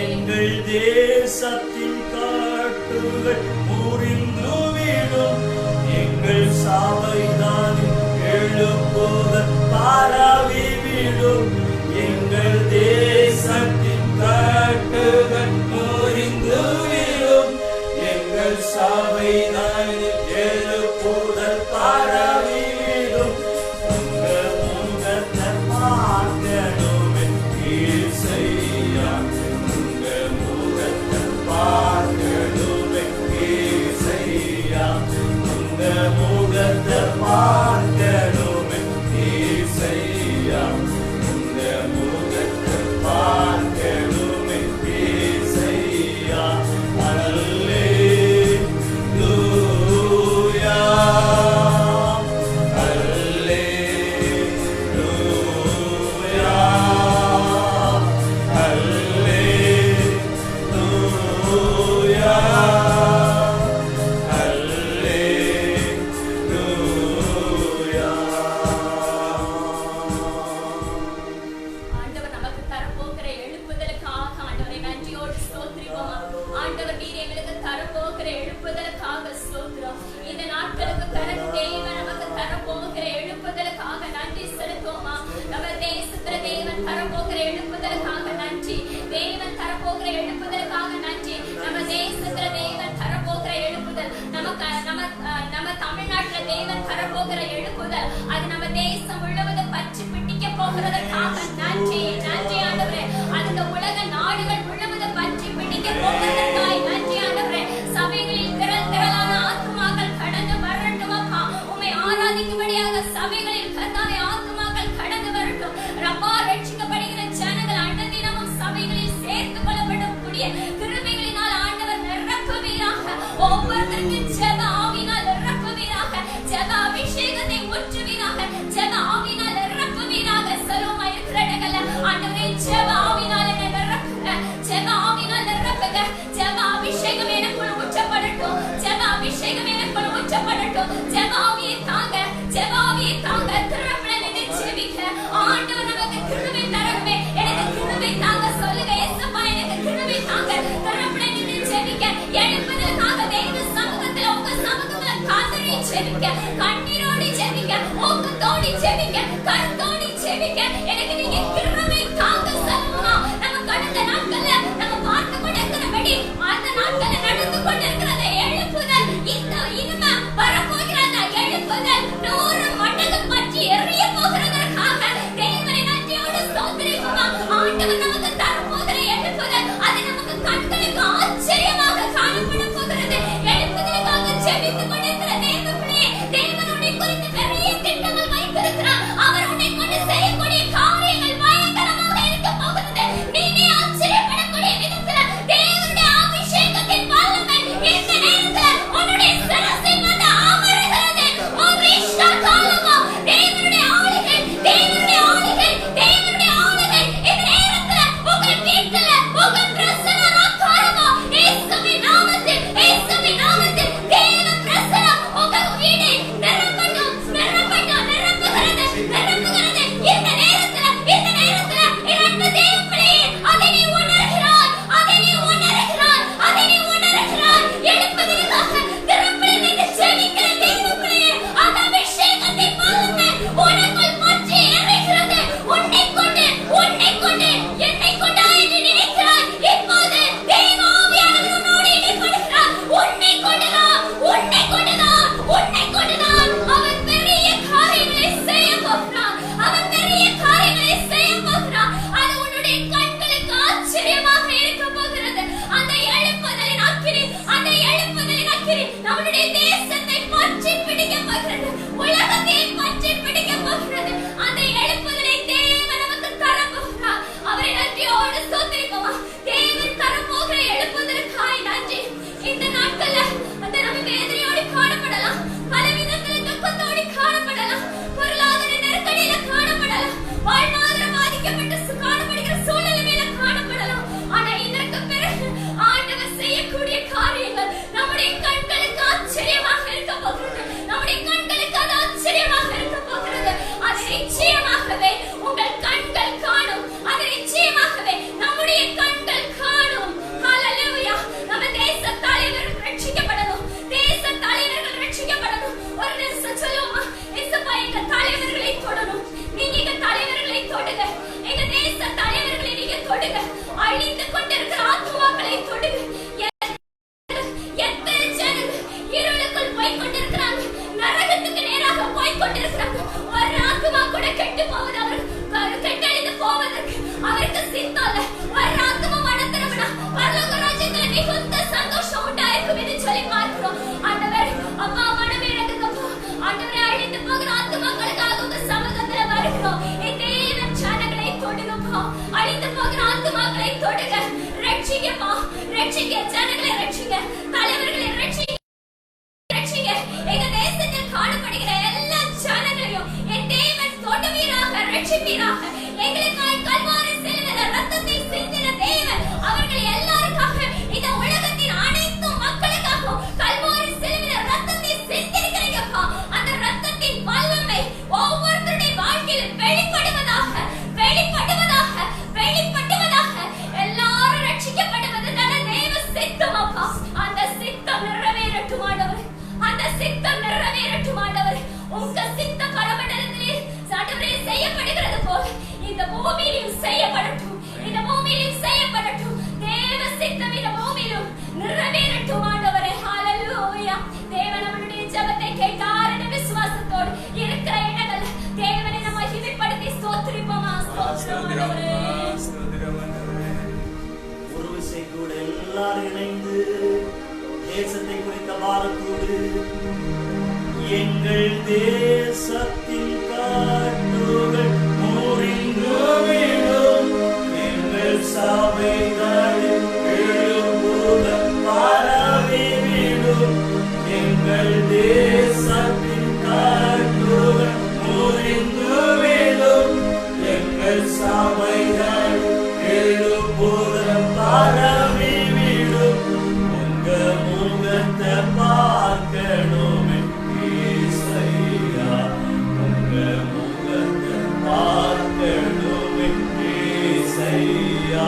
எங்கள் தேசத்தின் காட்டுகள் முறிந்து விடும், எங்கள் சபைதான் எழுப்புதல் பரவி விடும். எங்கள் தேசத்தின் காட்டுகள் முறிந்து விடும், எங்கள் சபைதான் எழுப்புதல் பரவி விடும். உங்கள் முகத்தை பார்க்கணுமே இசையா, பார்க்கணுமே தரப்போகிற எழுப்புதலுக்காக ஸ்தோத்திரம். இந்த நாட்களுக்கு கடந்து தேவன் நமக்கு தரப்போகிற எழுப்புதலுக்காக நன்றி செலுத்துவோமா? நம்ம தேசத்துல தேவன் தரப்போகிற எழுப்புதலுக்காக நன்றி. தேவன் தரப்போகிற எழுப்புதலுக்காக நன்றி. நம்ம தேசத்துல தேவன் தரப்போகிற எழுப்புதல், நம்ம தமிழ்நாட்டுல தேவன் தரப்போகிற எழுப்புதல், அது நம்ம தேசம் முழுவதும் பற்றி பிடிக்க போகிறதுக்காக நன்றி. நன்றி ஆண்டவரே. அந்த உலக நாடுகள் முழுவதும் பற்றி பிடிக்க போகிறதற்காய் நன்றி ஆண்டவரே. சபைகளில் திரளான ஆத்துமாக்கள் கடந்து வரட்டும் அப்பா. உம்மை ஆராதிக்கும்படியாக சபைகளில் கர்த்தாவே ஆத்துமாக்கள் கடந்து வரட்டும். ரப்பா, ரட்சிக்கப்படுகிற ஜனங்கள் அன்னதினமும் சபைகளில் சேர்த்துக் கொள்ளப்படக்கூடிய கிருபைகளினால் ஆண்டவர் நிரப்புவீராக. ஒவ்வொருத்தருக்கும் ஜெப ஆவியினால் நிரப்புவீராக. ஜெப அபிஷேகத்தை ஊற்றுவீராக. ஜெப ஆவியினால் நிரப்புவீராக. சலோமா இருக்கிற இடங்கள்ல ஆண்டவரே ஜெப ஆவியினால் நிரப்புங்க. ஜெப ஆவியினால் நிரப்புங்க. ஜெப அபிஷேகம் எனக்குள் ஊற்றப்படட்டும். ஜெப அபிஷேகம் எனக்குள் ஊற்றப்படட்டும். ஜெப ஆவியை தாங்க. ஜெப ஆவியை தாங்க. திறப்புல நின்று ஜெபிக்க ஆண்டவர் நமக்கு கிருபை தரணுமே. எனக்கு கிருபை தாங்க சொல்லுங்க. ஏசப்பா எனக்கு கிருபை தாங்க. திறப்புல நின்று ஜெபிக்க எழுப்புதலுக்காக தேவ சமூகத்துல உங்க சமூகத்துல காதறி ஜெபிக்க, கண்ணீரோடி ஜெபிக்க, ஊக்கத்தோடி ஜெபிக்க, கருத்தோடி ஜெபிக்க எனக்கு நீங்க கிருபை தாங்க சொல்லுமா? நம்ம கடந்த நாட்கள்ல நம்ம பார்த்து கொண்டிருக்கிறபடி அந்த நாட்கள்ல நடந்து கொண்டிருக்கிற அந்த எழுப்புதல் இனிமே வரப்போகிற அந்த எழுப்புதல் 100 மடங்கு பற்றி எரிய போகிறதற்காக தேவனை நன்றியோடு ஸ்தோத்திரிப்போமா? ஆண்டவர் நமக்கு தரப்போகிற எழுப்புதல் அது நமக்கு கண்களுக்கு ஆச்சரியமாக காணப்பட போகிறது. எழுப்புதலுக்காக ஜெபித்துக் கொண்டிருக்கிற தேவ பிள்ளையே, தேவன் உன்னை குறித்து பெரிய திட்டங்கள் வைத்திருக்கிறார். அவர் உன்னை கொண்டு செய்யக்கூடிய காரியங்கள் பயங்கரமாக இருக்க போகிறது. நீனே ஆச்சரியப்படக்கூடிய விதத்துல தேவனுடைய அபிஷேகத்தின் வல்லமை இந்த நேரத்துல உன்னுடைய சிரசில் வந்து அமருகிறது. ஓரிஷ்டா காலமா தேவனுடைய ஆளுகை, தேவனுடைய ஆளுகை, தேவனுடைய ஆளுகை இந்த நேரத்துல உங்கள் வீட்டுல உங்கள் பிரசன்னம் ஆக்காரமா இயேசுவின் நாமத்தில், இயேசுவின் நாமத்தில் தேவ பிரசன்னம் உங்கள் வீடை நிரப்பட்டும், நிரப்பட்டும், நிரப்புகிறது, நிரப்புகிறது. இந்த நேரத்துல இரண்டு தேவ பிள்ளையே, அதை நீ உணர்கிறாய், அதை நீ உணர்கிறாய், அதை நீ உணர்கிறாய். எழுப்புதலுக்காக திறப்பில் நின்று ஜெபிக்கிற தேவ பிள்ளையே, அந்த அபிஷேகத்தின் வல்லமை உனக்குள் பற்றி எரிகிறது. உன்னை கொண்டு என்னை கொண்டா என்று நினைக்கிறாய். இப்போது தேவ ஆவியானவர் உன்னோடு இடைப்படுகிறார். உன்னை கொண்டுதான் அவர் பெரிய காரியங்களை செய்ய போகிறார். அவர் பெரிய காரியங்களை செய்ய போகிறார். அது உன்னுடைய கண்களுக்கு ஆச்சரியமாக இருக்க போகிறது. அந்த எழுப்புதலின் அக்கினி, அந்த எழுப்புதலின் அக்கினி நம்முடைய தேசத்தை பற்றி பிடிக்க போகிறது. உலகத்தை பற்றி பிடிக்க போகிறது. அந்த எழுப்புதலை தேவன் நமக்கு தரப்போகிறார். அவரை நன்றியோடு ஸ்தோத்திரிப்போமா? தேவன் தரப்போகிற எழுப்புதலுக்காய் நன்றி. இந்த நாட்கள்ல அந்த நம்ம வேதனையோடு காணப்படலாம், பலவிதத்தில் துக்கத்தோடு காணப்படலாம், பொருளாதார நெருக்கடியில காணப்படலாம், வாழ்வாதாரம் பாதிக்கப்பட்டு காணப்படுகிற சூழ்நிலையில காணப்படலாம். ஆனா இதற்கு பிறகு ஆண்டவர் செய்யக்கூடிய காரியங்கள் நம்முடைய கண்களுக்கு ஆச்சரியமாக இருக்க போகிறது. நம்முடைய கண்களுக்கு அது ஆச்சரியமாக இருக்க போகிறது. அது நிச்சயமாகவே உங்கள் கண்கள் காணும். அது நிச்சயமாகவே நம்முடைய கண்கள் காணும். ஹல்லேலூயா. நம்ம தேச தலைவர்கள் ரட்சிக்கப்படணும். தேச தலைவர்கள் ரட்சிக்கப்படணும். ஒரு நிமிஷம் சொல்லுவோமா? இயேசுப்பா எங்க தலைவர்களை தொடணும். நீங்க எங்க தலைவர்களை தொடுங்க. எங்க தேச தலைவர்களை நீங்க தொடுங்க. அழிந்து கொண்டிருக்கிற ஆத்துமாக்களை தொடுங்க. எத்தனை ஜனங்கள் இருளுக்குள் போய் கொண்டிருக்கிறாங்க, நரகத்துக்கு நேராக போய் கொண்டிருக்கிறாங்க. ஒரு ஆத்துமா கூட கெட்டு போவது, அவர் கெட்டழிந்து போவதற்கு அவருக்கு சித்தம் இல்லை. ஒரு ஆத்துமா மனத்திரமனா பரலோக ராஜ்யத்துல மிகுந்த சந்தோஷம் உண்டாயிருக்கும் என்று சொல்லி பார்க்கிறோம். ஆண்டவர் அப்பா மனமே இறங்குங்கப்பா. ஆண்டவரே அழிந்து போகிற ஆத்துமாக்களுக்காக உங்க சமூகத்துல வருகிறோம். தேவன் ஜனங்களை தொடுங்கப்பா. அழிந்து போகிற ஆத்துமாக்களை தொடுங்க. ரட்சிங்கப்பா, ரட்சிங்க, ஜனங்களை ரட்சிங்க, தலைவர்களை ரட்சிங்க. எங்க தேசத்தில் காணப்படுகிற எல்லா ஜனங்களையும் என் தேவன் தொடுவீராக, ரட்சிப்பீராக. எங்களுக்காய் கல்வாரி சிலுவையில ரத்தத்தை சிந்தின தேவன் அவர்கள் எல்லாருக்காக, இந்த உலகத்தின் அனைத்து மக்களுக்காகவும் கல்வாரி சிலுவையில ரத்தத்தை சிந்திருக்கிறீங்கப்பா. அந்த ரத்தத்தின் வல்லமை ஒவ்வொருத்தருடைய வாழ்க்கையில் வெளிப்படுவதாக, வெளிப்படுவதாக, வெளிப்படுவதாக. எல்லாரும் ரட்சிக்கப்படுவது தான தேவ சித்தம் அப்பா. இந்த பூமியிலும் செய்யப்படட்டும், இந்த பூமியிலும் செய்யப்படட்டும். தேவ சித்தம் இந்த பூமியிலும் நிறைவேறட்டும் ஆண்டவரே. ஹalleluya. தேவன் நம்முடைய ஜெபத்தை கேட்டார் என்ற விசுவாசத்தோடு இருக்கிற எண்ணங்கள் தேவனை நம்ம மகிமைப்படுத்தி ஸ்தோத்திரிப்போமா. ஸ்தோத்திரம் ஆண்டவரே. ஒரு விசை கூட எல்லாரும் இணைந்து தேசத்தை குறித்த பாரத்தோடு எங்கள் தேசத்தின் காற்றுகள் முறிந்து விடும், எங்கள் சபைகளில் எழுப்புதல் பரவி விடும், எங்கள் தேசத்தின் காற்றுகள் முறிந்து விடும், எங்கள் சபைகளில் எழுப்புதல் பரவி விடும். உங்க முகத்தை பார்க்கணுமே ஏசையா, உங்க முகத்தை பார்க்கணுமே ஏசையா,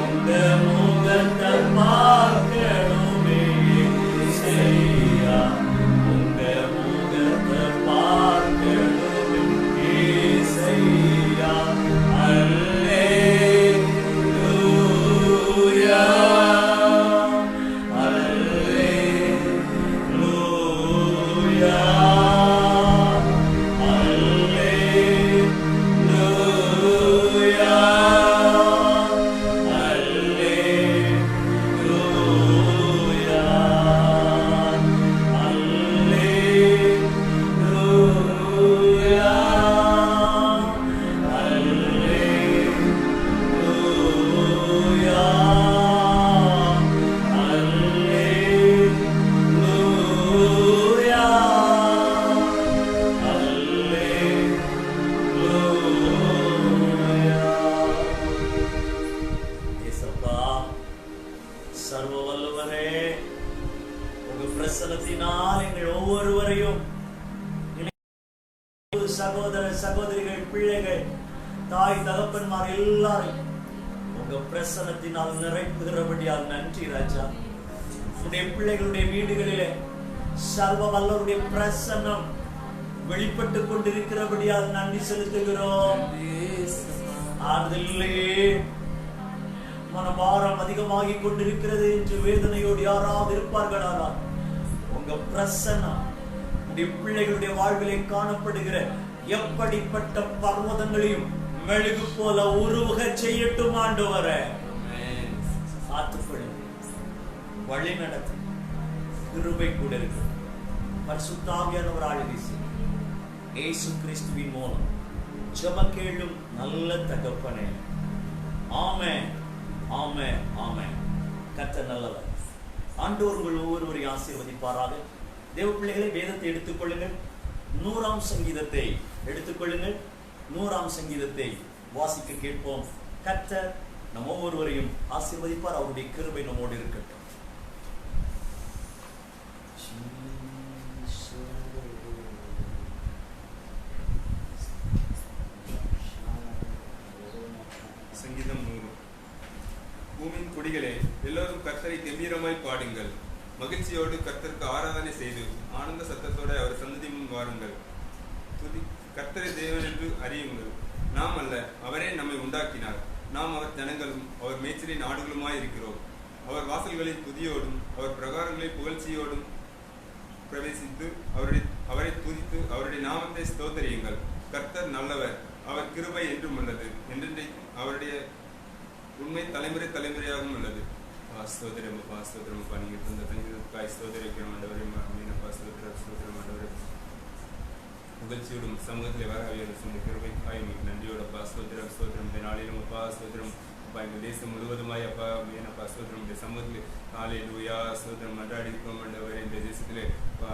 உங்க முகத்தை பார்க்கணுமே ஏசையா, உங்க முகத்தை பார்க்கணுமே ஏசையா. அல்லேலூயா, அல்லேலூயா, அல்லேலூயா, அல்லேலூயா, அல்லேலூயா, அல்லேலூயா, அல்லேலூயா, அல்லேலூயா. இயேசப்பா, சர்வ வல்லவரே, உங்க பிரசன்னத்தினால் எங்கள் ஒவ்வொருவரையும் சகோதர சகோதரிகள், பிள்ளைகள், தாய் தகப்பன்மார் எல்லாரும் உங்க பிரசன்னத்தினால் நிறைப்புகிறபடியால் நன்றி ராஜா. உடைய பிள்ளைகளுடைய வீடுகளிலே சர்வ வல்லவருடைய பிரசன்னம் வெளிப்பட்டுக் கொண்டிருக்கிறபடியால் நன்றி செலுத்துகிறோம். ஆறுதலே மனபாரம் அதிகமாகிக் கொண்டிருக்கிறது என்று வேதனையோடு யாராவது இருப்பார்களானால் உங்க பிரசன்னம் உடைய பிள்ளைகளுடைய வாழ்விலே காணப்படுகிற எப்படிப்பட்ட பர்வதங்களையும் மெழுகு போல உருவக செய்யட்டும் ஆண்டவரே. காத்துக்கொள்ளும், வழி நடத்தும், கிருபை கூட இருக்கு. பரிசுத்த ஆவியானவர் ஆளுகை செய்யும். இயேசு கிறிஸ்துவின் மூலம் ஜெபம் கேளும் நல்ல தகப்பனே. ஆமென், ஆமென், ஆமென். கர்த்தர் நல்லவர். ஆண்டவர் உங்கள் ஒவ்வொருவரையும் ஆசீர்வதிப்பாராக. தேவ பிள்ளைகளை, வேதத்தை எடுத்துக்கொள்ளுங்கள். 100ஆம் சங்கீதத்தை எடுத்துக்கொள்ளுங்கள். 100ஆம் சங்கீதத்தை வாசிக்க கேட்போம். கர்த்தர் நம் ஒவ்வொருவரையும் ஆசீர்வதிப்பார். அவருடைய கிருபை நம்மோடு இருக்கட்டும். சங்கீதம் 100. பூமியின் குடிகளே, எல்லோரும் கர்த்தரை கம்பீரமாய் பாடுங்கள். மகிழ்ச்சியோடு கர்த்தருக்கு ஆராதனை செய்து ஆனந்த சத்தத்தோடு அவர் சந்ததி முன் வாருங்கள். கர்த்தரை தேவன் என்று அறியுங்கள். நாம் அல்ல, அவரே நம்மை உண்டாக்கினார். நாம் அவர் ஜனங்களும் அவர் மேய்ச்சலின் ஆடுகளுமாய் இருக்கிறோம். அவர் வாசல்களில் துதியோடும் அவர் பிரகாரங்களில் புகழ்ச்சியோடும் பிரவேசித்து அவரை துதித்து அவருடைய நாமத்தை ஸ்தோத்தரியுங்கள். கர்த்தர் நல்லவர், அவர் கிருபை என்றும் உள்ளது, என்றென்றைக்கும் அவருடைய உண்மை தலைமுறை தலைமுறையாகவும் உள்ளது. ஸ்தோத்திரமப்பா, ஸ்தோத்திரமப்பா. நீங்கள் தந்த தங்கிதற்காய் ஸ்தோத்திரிக்கிறோம் ஆண்டவரே. மீனப்பா, ஸ்தோத்திரம், ஸ்தோத்திரம் ஆண்டவரே. புகழ்ச்சியோடும் சமூகத்தில் வர சொந்த கிருபைக்காய் உங்களுக்கு நன்றியோடப்பா. ஸ்தோத்திரம், ஸ்தோத்திரம். இந்த நாளிலும் அப்பா ஸ்தோத்திரம். அப்பா, எங்கள் தேசம் முழுவதுமாய் அப்பா மீனப்பா ஸ்தோத்திரம். இந்த சமூகத்தில் ஹல்லேலூயா ஸ்தோத்திரம் மன்றாடி இருக்கிறோம் ஆண்டவரே. இந்த தேசத்திலே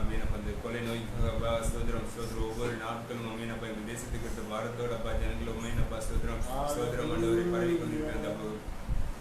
மீனப்பா இந்த கொலை நோய்க்காகப்பா ஸ்தோத்திரம், ஸ்தோத்திரம். ஒவ்வொரு நாட்களும் மீனப்பா எங்கள் தேசத்துக்கு எடுத்த பாரத்தோட அப்பா ஜனங்களும் மீனப்பா ஸ்தோத்திரம், ஸ்தோத்திரம் ஆண்டவரை பரவி கொண்டிருக்கிற அந்த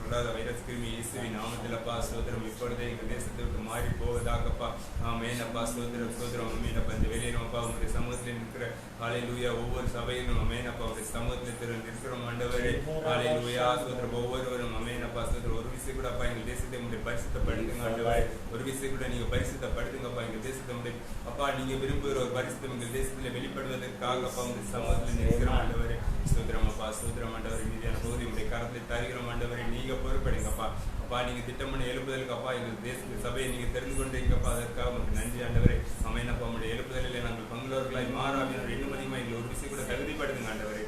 பொல்லாத வைரஸ் கிருமி இயேசுவின் நாமத்தில் அப்பா ஸ்தோத்திரம். இப்பொழுதே எங்கள் தேசத்தை விட்டு மாறி போவதாகப்பா. ஆமெனப்பா ஸ்தோத்திரம் ஸ்தோத்திரம். ஆமெனப்பா இந்த வெளியினப்பா உங்களுடைய சமூகத்தில் இருக்கிற ஹல்லேலூயா ஒவ்வொரு சபையிலும் ஆமெனப்பா உங்களுடைய சமூகத்தில் இருக்கிறோம் ஆண்டவரே. ஹல்லேலூயா ஸ்தோத்திரம். ஒவ்வொருவரும் ஆமெனப்பா ஸ்தோத்திரம். ஒரு விஷயம் கூட அப்பா எங்கள் தேசத்தை உங்களுடைய பரிசுத்தப்படுத்துங்க ஆண்டவரே. ஒரு விஷயம் கூட நீங்க பரிசுத்தப்படுத்துங்கப்பா எங்கள் தேசத்தை உங்களுடைய அப்பா நீங்க விரும்புகிற ஒரு பரிசுத்தம் எங்கள் தேசத்தில் வெளிப்படுவதற்காக அப்பா உங்களுடைய சமூகத்தில் இருக்கிறோம் ஆண்டவரே. ஸ்தோத்திரம் அப்பா ஸ்தோத்திரம் ஆண்டவரே. மீதியான பகுதி உங்களுடைய கரத்தில் தருகிறோம் ஆண்டவரே. நீங்க பொறுப்படுங்கப்பா. அப்பா நீங்க திட்டமிட எழுப்புதலுக்கு அப்பா எங்கள் தேச சபையை நீங்க தெரிந்து கொண்டீங்கப்பா. அதற்காக உங்களுக்கு நன்றி ஆண்டவரே. ஆமெனப்பா உங்களுடைய எழுப்புதலில் நாங்கள் பங்குள்ளவர்களாய் மாறாவினர் இன்னும் அதிகமாக எங்களை ஒரு விஷயம் கூட தகுதிப்படுத்துங்க ஆண்டவரே.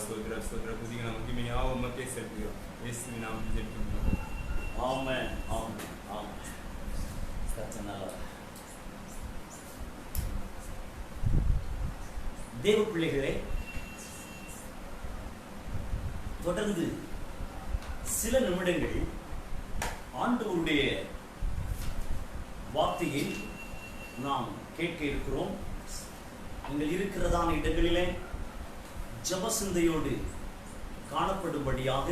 ஸ்தோத்திரம் ஸ்தோத்திரம். புதிய நாம் முக்கியமையாக உமக்கே செலுத்துகிறோம். இயேசுவின் நாமத்தில் ஜெபிக்கிறோம். ஆமென் ஆமென் ஆமென். தேவ பிள்ளைகளே, தொடர்ந்து சில நிமிடங்கள் ஆண்டவருடைய வார்த்தையை நாம் கேட்க இருக்கிறோம். நீங்கள் இருக்கிறதான இடங்களிலே ஜெப சிந்தையோடு காணப்படும்படியாக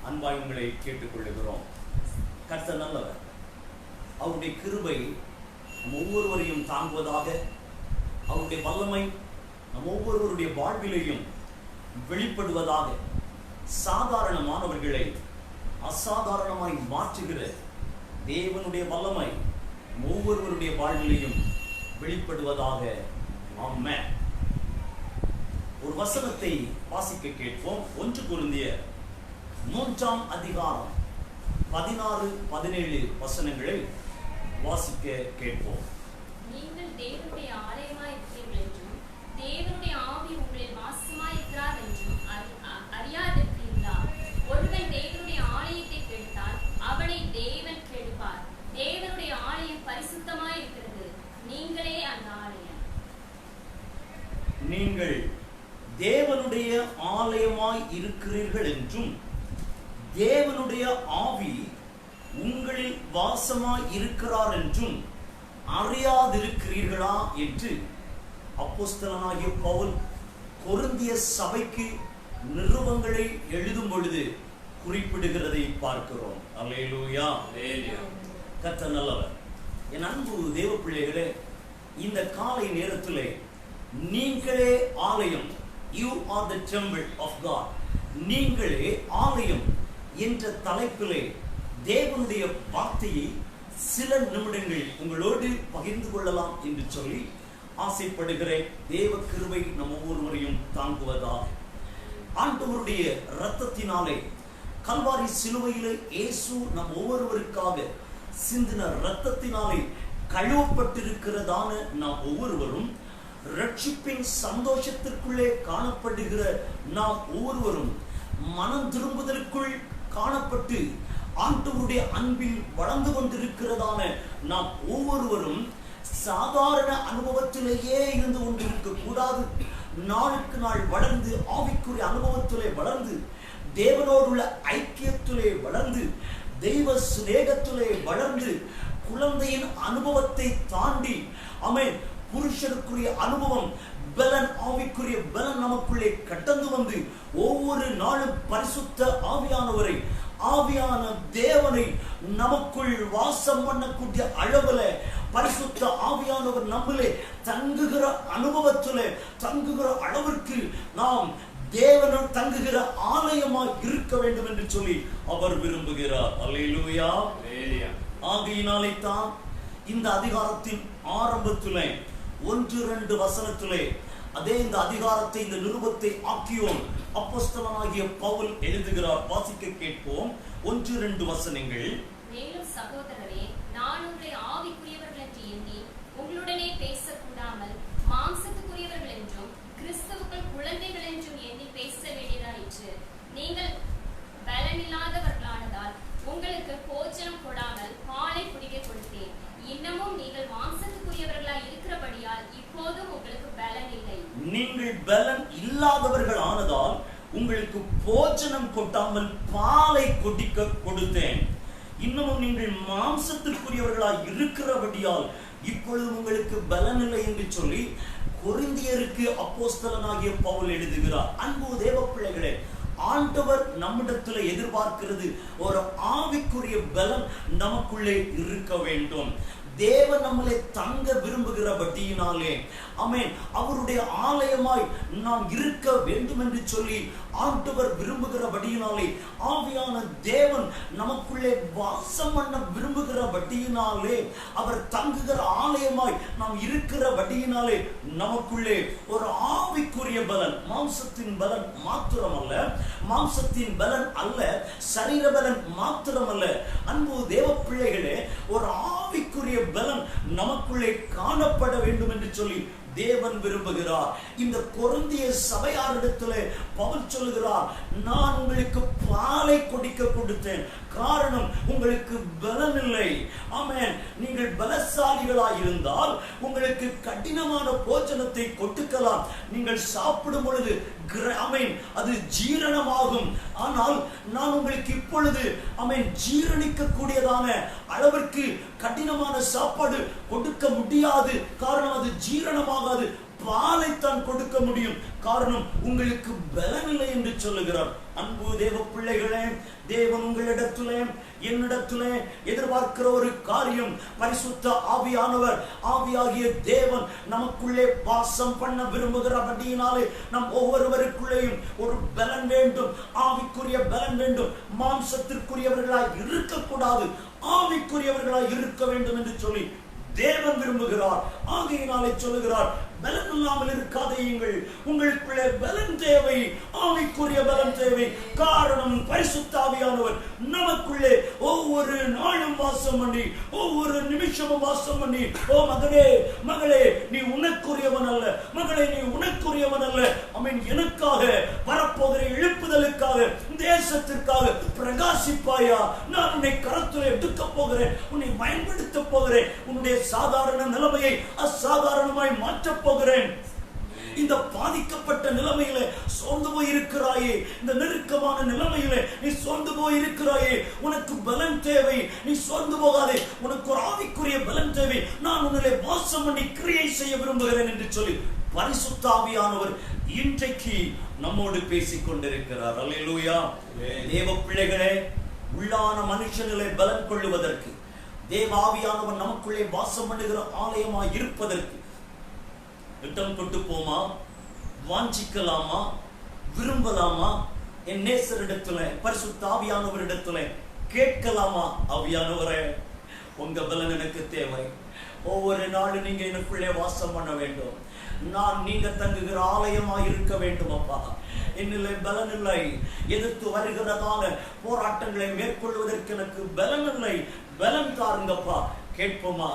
அன்பாய் உங்களை கேட்டுக்கொள்ளுகிறோம். கர்த்தர் நல்லவர். அவருடைய கிருபை நம் ஒவ்வொருவரையும் தாங்குவதாக. அவருடைய வல்லமை நம் ஒவ்வொருவருடைய வாழ்விலையும் வெளிப்படுவதாக. சாதாரணமானவர்களை அசாதாரணமாய் மாற்றுகிற தேவனுடைய வல்லமை ஒவ்வொருவருடைய வாழ்விலையும் வெளிப்படுவதாக. ஆமென். ஒரு வசனத்தை வாசிக்க கேட்போம். 1 கொரிந்தியர் 3ஆம் அதிகாரம் 16-17 வசனங்களை வாசிக்க கேட்போம். நீங்கள் தேவனுடைய ஆலயமாய் இருக்கிறீர்கள் என்றும் தேவனுடைய ஆவி உங்களில் வாசமாய் இருக்கிறார் என்றும் அறியாதிருக்கிறீர்களா? ஒருவன் தேவனுடைய ஆலயத்தை கெடுத்தால் அவனை தேவன் கெடுப்பார். தேவனுடைய ஆலயம் பரிசுத்தமாய் இருக்கிறது, நீங்களே அந்த ஆலயம். நீங்கள் தேவனுடைய ஆலயமாய் இருக்கிறீர்கள் என்றும் தேவனுடைய ஆவி உங்களில் வாசமாய் இருக்கிறார் என்றும் அறியாதிருக்கிறீர்களா என்று அப்போஸ்தலனாகிய பவுல் கொரிந்திய சபைக்கு நிருபங்களை எழுதும் பொழுது குறிப்பிடுகிறதை பார்க்கிறோம். அல்லேலூயா. கர்த்தர் நல்லவர். என் அன்பு தேவ பிள்ளைகளே, இந்த காலை நேரத்திலே நீங்களே ஆலயம், you are the temple of God, நீங்களே ஆலயம் என்ற தலைப்பிலே தேவனுடைய வார்த்தையை சில நிமிடங்கள் உங்களோடு பகிர்ந்து கொள்ளலாம் என்று சொல்லி ஆசைப்படுகிறேன். தேவ கிருபை நம் ஒவ்வொருவரையும் தாங்குவதாக. ஆண்டவருடைய இரத்தத்தினாலே கல்வாரி சிலுவையிலே இயேசு நம் ஒவ்வொருவருக்காக சிந்தின இரத்தத்தினாலே கழுவப்பட்டிருக்கிறதான நாம் ஒவ்வொருவரும் ரட்சிப்பின் சந்தோஷத்திற்குள்ளே காணப்படுகிற நாம் ஒவ்வொருவரும் மனம் திரும்புதலுக்குள் காணப்பட்டு ஆண்டவருடைய அன்பில் வளர்ந்து கொண்டிருக்கிறதான நாம் ஒவ்வொருவரும் சாதாரண அனுபவத்திலேயே இருந்து கொண்டிருக்க கூடாது. நாளுக்கு நாள் வளர்ந்து ஆவிக்குரிய அனுபவத்திலே வளர்ந்து தேவனோடுள்ள ஐக்கியத்திலே வளர்ந்து தெய்வ சிநேகத்திலே வளர்ந்து குழந்தையின் அனுபவத்தை தாண்டி ஆமென் புருஷனுக்குரிய அனுபவம் பலன் ஆவிக்குரிய பலன் நமக்குள்ளே கடந்து வந்து ஒவ்வொரு நாளும் பரிசுத்த ஆவியானவரை ஆவியான தேவனை நமக்குள் வாசம் பண்ணக்கூடிய அளவுல பரிசுத்த ஆவியானவர் நம்மளே தங்குகிற அனுபவத்திலே தங்குகிற அளவிற்கு நாம் தேவனும் தங்குகிற ஆலயமாய் இருக்க வேண்டும் என்று சொல்லி அவர் விரும்புகிறார். அல்லேலூயா. ஆகையினாலே தான் இந்த அதிகாரத்தின் ஆரம்பத்திலே 1-2 வசனத்திலே அதே இந்த அதிகாரத்தை இந்த நிருபத்தை ஆக்கியோன் அப்போஸ்தலனாகிய பவுல் எழுதுகிறார். வாசிக்க கேட்போம். 1-2 வசனங்கள். மேலும் சகோதரரே, நான் உங்களை ஆவிக்குரியவர்கள் என்று எண்ணி உங்களுடனே பேசக்கூடாமல் மாம்சத்துக்குரியவர்கள் என்றும் கிறிஸ்துவுக்குள் குழந்தைகள் என்றும் எண்ணி பேச வேண்டியதாயிற்று. நீங்கள் பலனில்லாதவர்களானதால் உங்களுக்கு போஜனம் கொடாமல் பாலை குடிக்க கொடுத்தேன். இன்னமும் நீங்கள் மாம்சத்துக்குரியவர்களாய் இருக்கிறபடியால் இப்போதும் உங்களுக்கு பலன் இல்லை. நீங்கள் பலன் இல்லாதவர்கள் ஆனதால் உங்களுக்கு போஜனம் கொட்டாமல் பாலை குடிக்க கொடுத்தேன். இன்னமும் நீங்கள் மாம்சத்திற்குரியவர்களாய் இருக்கிறபடியால் இப்பொழுது உங்களுக்கு பலன் இல்லை என்று சொல்லி கொரிந்தியருக்கு அப்போஸ்தலனாகிய பவுல் எழுதுகிறார். அன்பு தேவ பிள்ளைகளே, ஆண்டவர் நம்மிடத்துல எதிர்பார்க்கிறது ஒரு ஆவிக்குரிய பலன் நமக்குள்ளே இருக்க வேண்டும். தேவன் நம்மளை தங்க விரும்புகிறபடியினாலே ஆமென் அவருடைய ஆலயமாய் நாம் இருக்க வேண்டும் என்று சொல்லி ஆண்டவர் விரும்புகிறபடியினாலே, ஆவியான தேவன் நமக்குள்ளே வாசம் பண்ண விரும்புகிறபடியினாலே, அவர் தங்குகிற ஆலயமாய் நாம் இருக்கிறபடியினாலே நமக்குள்ளே ஒரு ஆவிக்குரிய பலன், மாம்சத்தின் பலன் மாத்திரமல்ல, மாம்சத்தின் பலன் அல்ல, சரீர பலன் மாத்திரமல்ல, அன்பு தேவ பிள்ளைகளே, ஒரு ஆவிக்குரிய பலன் நமக்குள்ளே காணப்பட வேண்டும் என்று சொல்லி தேவன் விரும்புகிறார். இந்த கொரிந்திய சபையாரிடத்திலே பவுல் சொல்லுகிறார், நான் உங்களுக்கு பாலை குடிக்க கொடுத்தேன், காரணம் உங்களுக்கு பலன் இல்லை. ஆமென். நீங்கள் பலசாலிகளாய் இருந்தால் உங்களுக்கு கடினமான போஜனத்தை கொடுக்கலாம், நீங்கள் சாப்பிடும் பொழுது ஆமென் அது ஜீரணமாகும். ஆனால் நான் உங்களுக்கு இப்பொழுது ஆமென் ஜீரணிக்க கூடியதான அளவிற்கு கடினமான சாப்பாடு கொடுக்க முடியாது, காரணம் அது ஜீரணமாகாது. பாலைத்தான் கொடுக்க முடியும், காரணம் உங்களுக்கு பலன் இல்லை என்று சொல்லுகிறார். அன்பு தேவ பிள்ளைகளே, தேவன் உங்களிடத்திலே என்னிடத்திலே எதிர்பார்க்கிற ஒரு காரியம், பரிசுத்த ஆவியானவர், ஆவியாகிய தேவன் நமக்குள்ளே வாசம் பண்ண விரும்புகிறபடியினாலே நம் ஒவ்வொருவருக்குள்ளேயும் ஒரு பலன் வேண்டும், ஆவிக்குரிய பலன் வேண்டும். மாம்சத்திற்குரியவர்களாய் இருக்கக்கூடாது, ஆவிக்குரியவர்களாய் இருக்க வேண்டும் என்று சொல்லி தேவன் விரும்புகிறார். ஆகையினாலே சொல்லுகிறார், பலன் இல்லாமல் இருக்காதீங்கள், உங்களுக்குள்ளே பலன் தேவை, ஆவிக்குரிய பலன் தேவை. காரணம் பரிசுத்த ஆவியானவர் நமக்குள்ளே ஒவ்வொரு நாளும் வாசம் பண்ணி, ஒவ்வொரு நிமிஷமும் வாசம் பண்ணி, ஓ மகனே மகளே, நீ உனக்குரியவன் அல்ல, மகளே நீ உனக்குரியவன் அல்ல, ஆமென், எனக்காக வரப்போகிற எழுப்புதலுக்காக, தேசத்திற்காக பிரகாசிப்பாயா, நான் உன்னை கரத்தில் எடுக்க போகிறேன், உன்னை பயன்படுத்த போகிறேன், உன்னுடைய சாதாரண நிலைமையை அசாதாரணமாய் மாற்றப் போகிறேன். இந்த பாதிக்கப்பட்ட நிலைமையில சோர்ந்து போய் இருக்கிறாயே, இந்த நெருக்கமான நிலைமையில நீ சோர்ந்து போய் இருக்கிறாயே, உனக்கு பலன் தேவை, நீ சோர்ந்து போகாதே, உனக்கு ஒரு ஆவிக்குரிய பலன் தேவை, நான் உன்னிலே வாசம் பண்ணி கிரியை செய்ய விரும்புகிறேன் என்று சொல்லி பரிசுத்த ஆவியானவர் இன்றைக்கு நம்மோடு பேசிக் கொண்டிருக்கிறார். அல்லேலூயா. தேவ பிள்ளைகளே, உள்ளான மனுஷனிலே பலன் கொள்ளுவதற்கு, தேவ ஆவியானவர் நமக்குள்ளே வாசம் பண்ணுகிற ஆலயமாய் இருப்பதற்கு இடம் கொண்டு போமா, வாஞ்சிக்கலாமா, விரும்பலாமா, என் நேசரிடத்துல பரிசுத்த ஆவியானவரிடத்துல கேட்கலாமா, ஆவியானவரே உங்க பலன் எனக்கு தேவை, ஒவ்வொரு நாளும் நீங்க எனக்குள்ளே வாசம் பண்ண வேண்டும், நான் நீங்க தங்குகிற ஆலயமாய் இருக்க வேண்டும் அப்பா, என்னிலே பலன் இல்லை, எதிர்த்து வருகிறதான போராட்டங்களை மேற்கொள்வதற்கு எனக்கு பலன் இல்லை, பலன் தாருங்கப்பா. கேட்போமா?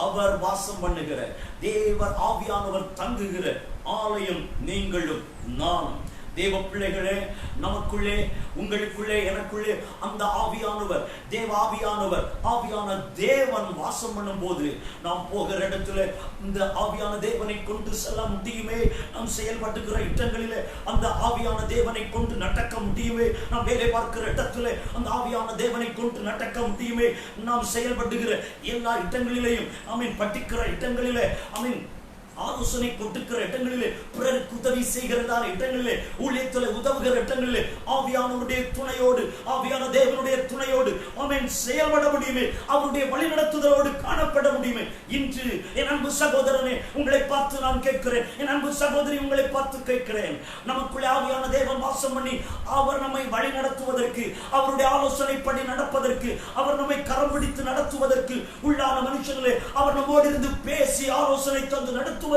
அவர் வாசம் பண்ணுகிற தேவர் ஆவியானவர் தங்குகிற ஆலயம் நீங்களும் நானும். தேவ பிள்ளைகளே, நமக்குள்ளே, உங்களுக்குள்ளே, எனக்குள்ளே அந்த ஆவியானவர், தேவ ஆவியானவர், ஆவியான தேவன் வாசம் பண்ணும் போது நாம் போகிற இடத்துல இந்த ஆவியான தேவனை கொண்டு செல்ல முடியுமே, நாம் செயல்பட்டுகிற இடங்களிலே அந்த ஆவியான தேவனை கொண்டு நடக்க முடியுமே, நாம் வேலை பார்க்கிற இடத்துல அந்த ஆவியான தேவனை கொண்டு நடக்க முடியுமே, நாம் செயல்பட்டுகிற எல்லா இடங்களிலேயும் ஆமீன், படிக்கிற இடங்களிலே ஆமீன், ஆலோசனை கொடுக்கிற இடங்களிலே, பிறருக்கு உதவி செய்கிறதான இடங்களிலே, ஊழியத்தில் உதவுகிற இடங்களிலே ஆவியானவருடைய துணையோடு, ஆவியான தேவனுடைய துணையோடு ஆமென் செயல்பட முடியுமே, அவருடைய வழிநடத்துதலோடு காணப்பட முடியுமே. இன்று என் அன்பு சகோதரனே, உங்களை பார்த்து நான் கேட்கிறேன், என் அன்பு சகோதரி உங்களை பார்த்து கேட்கிறேன், நமக்குள்ளே ஆவியான தேவன் வாசம் பண்ணி அவர் நம்மை வழி நடத்துவதற்கு, அவருடைய ஆலோசனைப்படி நடப்பதற்கு, அவர் நம்மை கரம் பிடித்து நடத்துவதற்கு, உள்ளான மனுஷங்களே அவர் நம்மோடு இருந்து பேசி ஆலோசனை தந்து நடத்துவதற்கு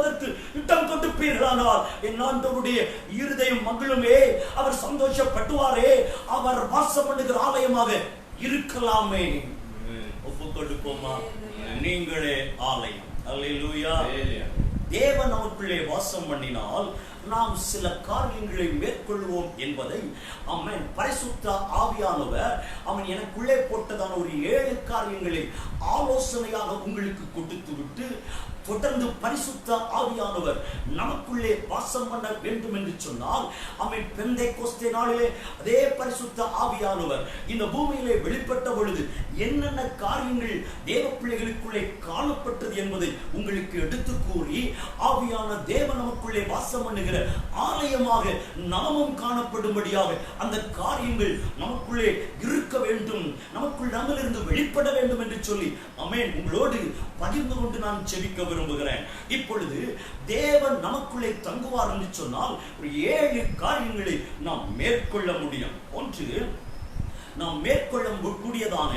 இடம் கொடுப்பீர்களானால் என் ஆண்டவருடைய இருதயம் மகிழுமே, அவர் சந்தோஷப்படுவாரே, அவர் வாசம் பண்ணுகிற ஆலயமாக இருக்கலாமே. ஒப்பு கொடுப்போமா? நீங்களே ஆலயம். அல்லேலூயா. தேவன் நமக்குள்ளே வாசம் பண்ணினால் நாம் சில காரியங்களை மேற்கொள்வோம் என்பதை ஆமென் பரிசுத்த ஆவியானவர் அவன் எனக்குள்ளே போட்டதான ஒரு 7 காரியங்களை ஆலோசனையாக உங்களுக்கு கொடுத்து விட்டு தொடர்ந்து பரிசுத்த ஆவியானவர் நமக்குள்ளே வாசம் பண்ண வேண்டும் என்று சொன்னால், ஆமென், பெந்தேகோஸ்தே நாளிலே அதே பரிசுத்த ஆவியானவர் இந்த பூமியிலே வெளிப்பட்ட பொழுது என்னென்ன காரியங்கள் தேவ பிள்ளைகளுக்குள்ளே காணப்பட்டது என்பதை உங்களுக்கு எடுத்து கூறி, ஆவியான தேவன் நமக்குள்ளே வாசம் பண்ணுகிற ஆலயமாக நாமும் காணப்படும்படியாக அந்த காரியங்கள் நமக்குள்ளே இருக்க வேண்டும், நமக்குள் நம்மிலிருந்து வெளிப்பட வேண்டும் என்று சொல்லி, ஆமென், உங்களோடு பகிர்ந்து கொண்டு நான் ஜெபிக்க விரும்புகிறேன். இப்பொழுது தேவன் நமக்குள்ளே தங்குவார் என்று சொன்னால் ஒரு 7 காரியங்களை நாம் மேற்கொள்ள முடியும். ஒன்று, நாம் மேற்கொள்ள கூடியதான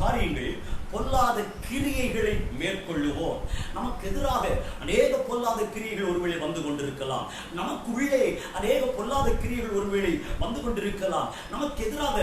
காரியங்கள் பொல்லாத கிரியைகளை மேற்கொள்ளுவோம். நமக்கு எதிராக அநேக பொல்லாத கிரியைகள் ஒருவேளை வந்து கொண்டிருக்கலாம், நமக்குள்ளே அநேக பொல்லாத கிரியைகள் ஒருவேளை வந்து கொண்டிருக்கலாம், நமக்கு எதிராக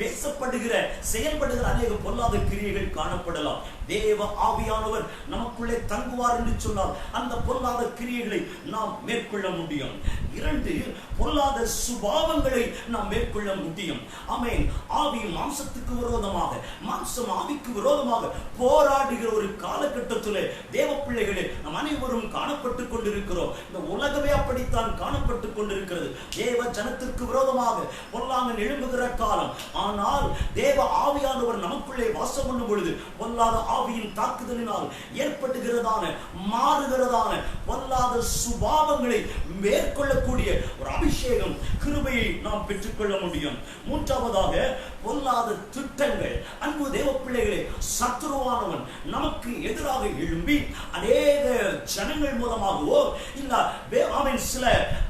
பேசப்படுகிற செயல்படுகிற அநேக பொல்லாத கிரியைகள் காணப்படலாம். தேவ ஆவியானவர் நமக்குள்ளே தங்குவார் என்று சொன்னால் அந்த பொல்லாத கிரியைகளை நாம் மேற்கொள்ள முடியும். 2, பொல்லாத சுபாவங்களை நாம் மேற்கொள்ள முடியும். ஆமென். ஆவி மாம்சத்துக்கு விரோதமாக, மாம்சம் ஆவிக்கு விரோதமாக போராடுகிற ஒரு காலகட்டத்திலே தேவ பிள்ளைகளே நாம் அனைவரும் காணப்பட்டுக் கொண்டிருக்கிறோம். இந்த உலகமே அப்படித்தான் காணப்பட்டுக் கொண்டிருக்கிறது. தேவ ஜனத்திற்கு விரோதமாக பொல்லாங்கன் எழும்புகிற காலம். ஆனால் தேவ ஆவியானவர் நமக்குள்ளே வாசம் பண்ணும் பொழுது பொல்லாத ஆவியின் தாக்குதலினால் ஏற்படுகிறதான மாறுகிறதான பொல்லாத சுபாவங்களை மேற்கொள்ளக்கூடிய ஒரு அபிஷேகம், கிருபையை நாம் பெற்றுக்கொள்ள முடியும். 3வதாக, பொல்லாத திட்டங்கள். அன்பு தேவ பிள்ளைகளே, சத்துருவானவன் நமக்கு எதிராக எழும்பி அநேக ஜனங்கள் மூலமாகவோ இல்ல அவன் சில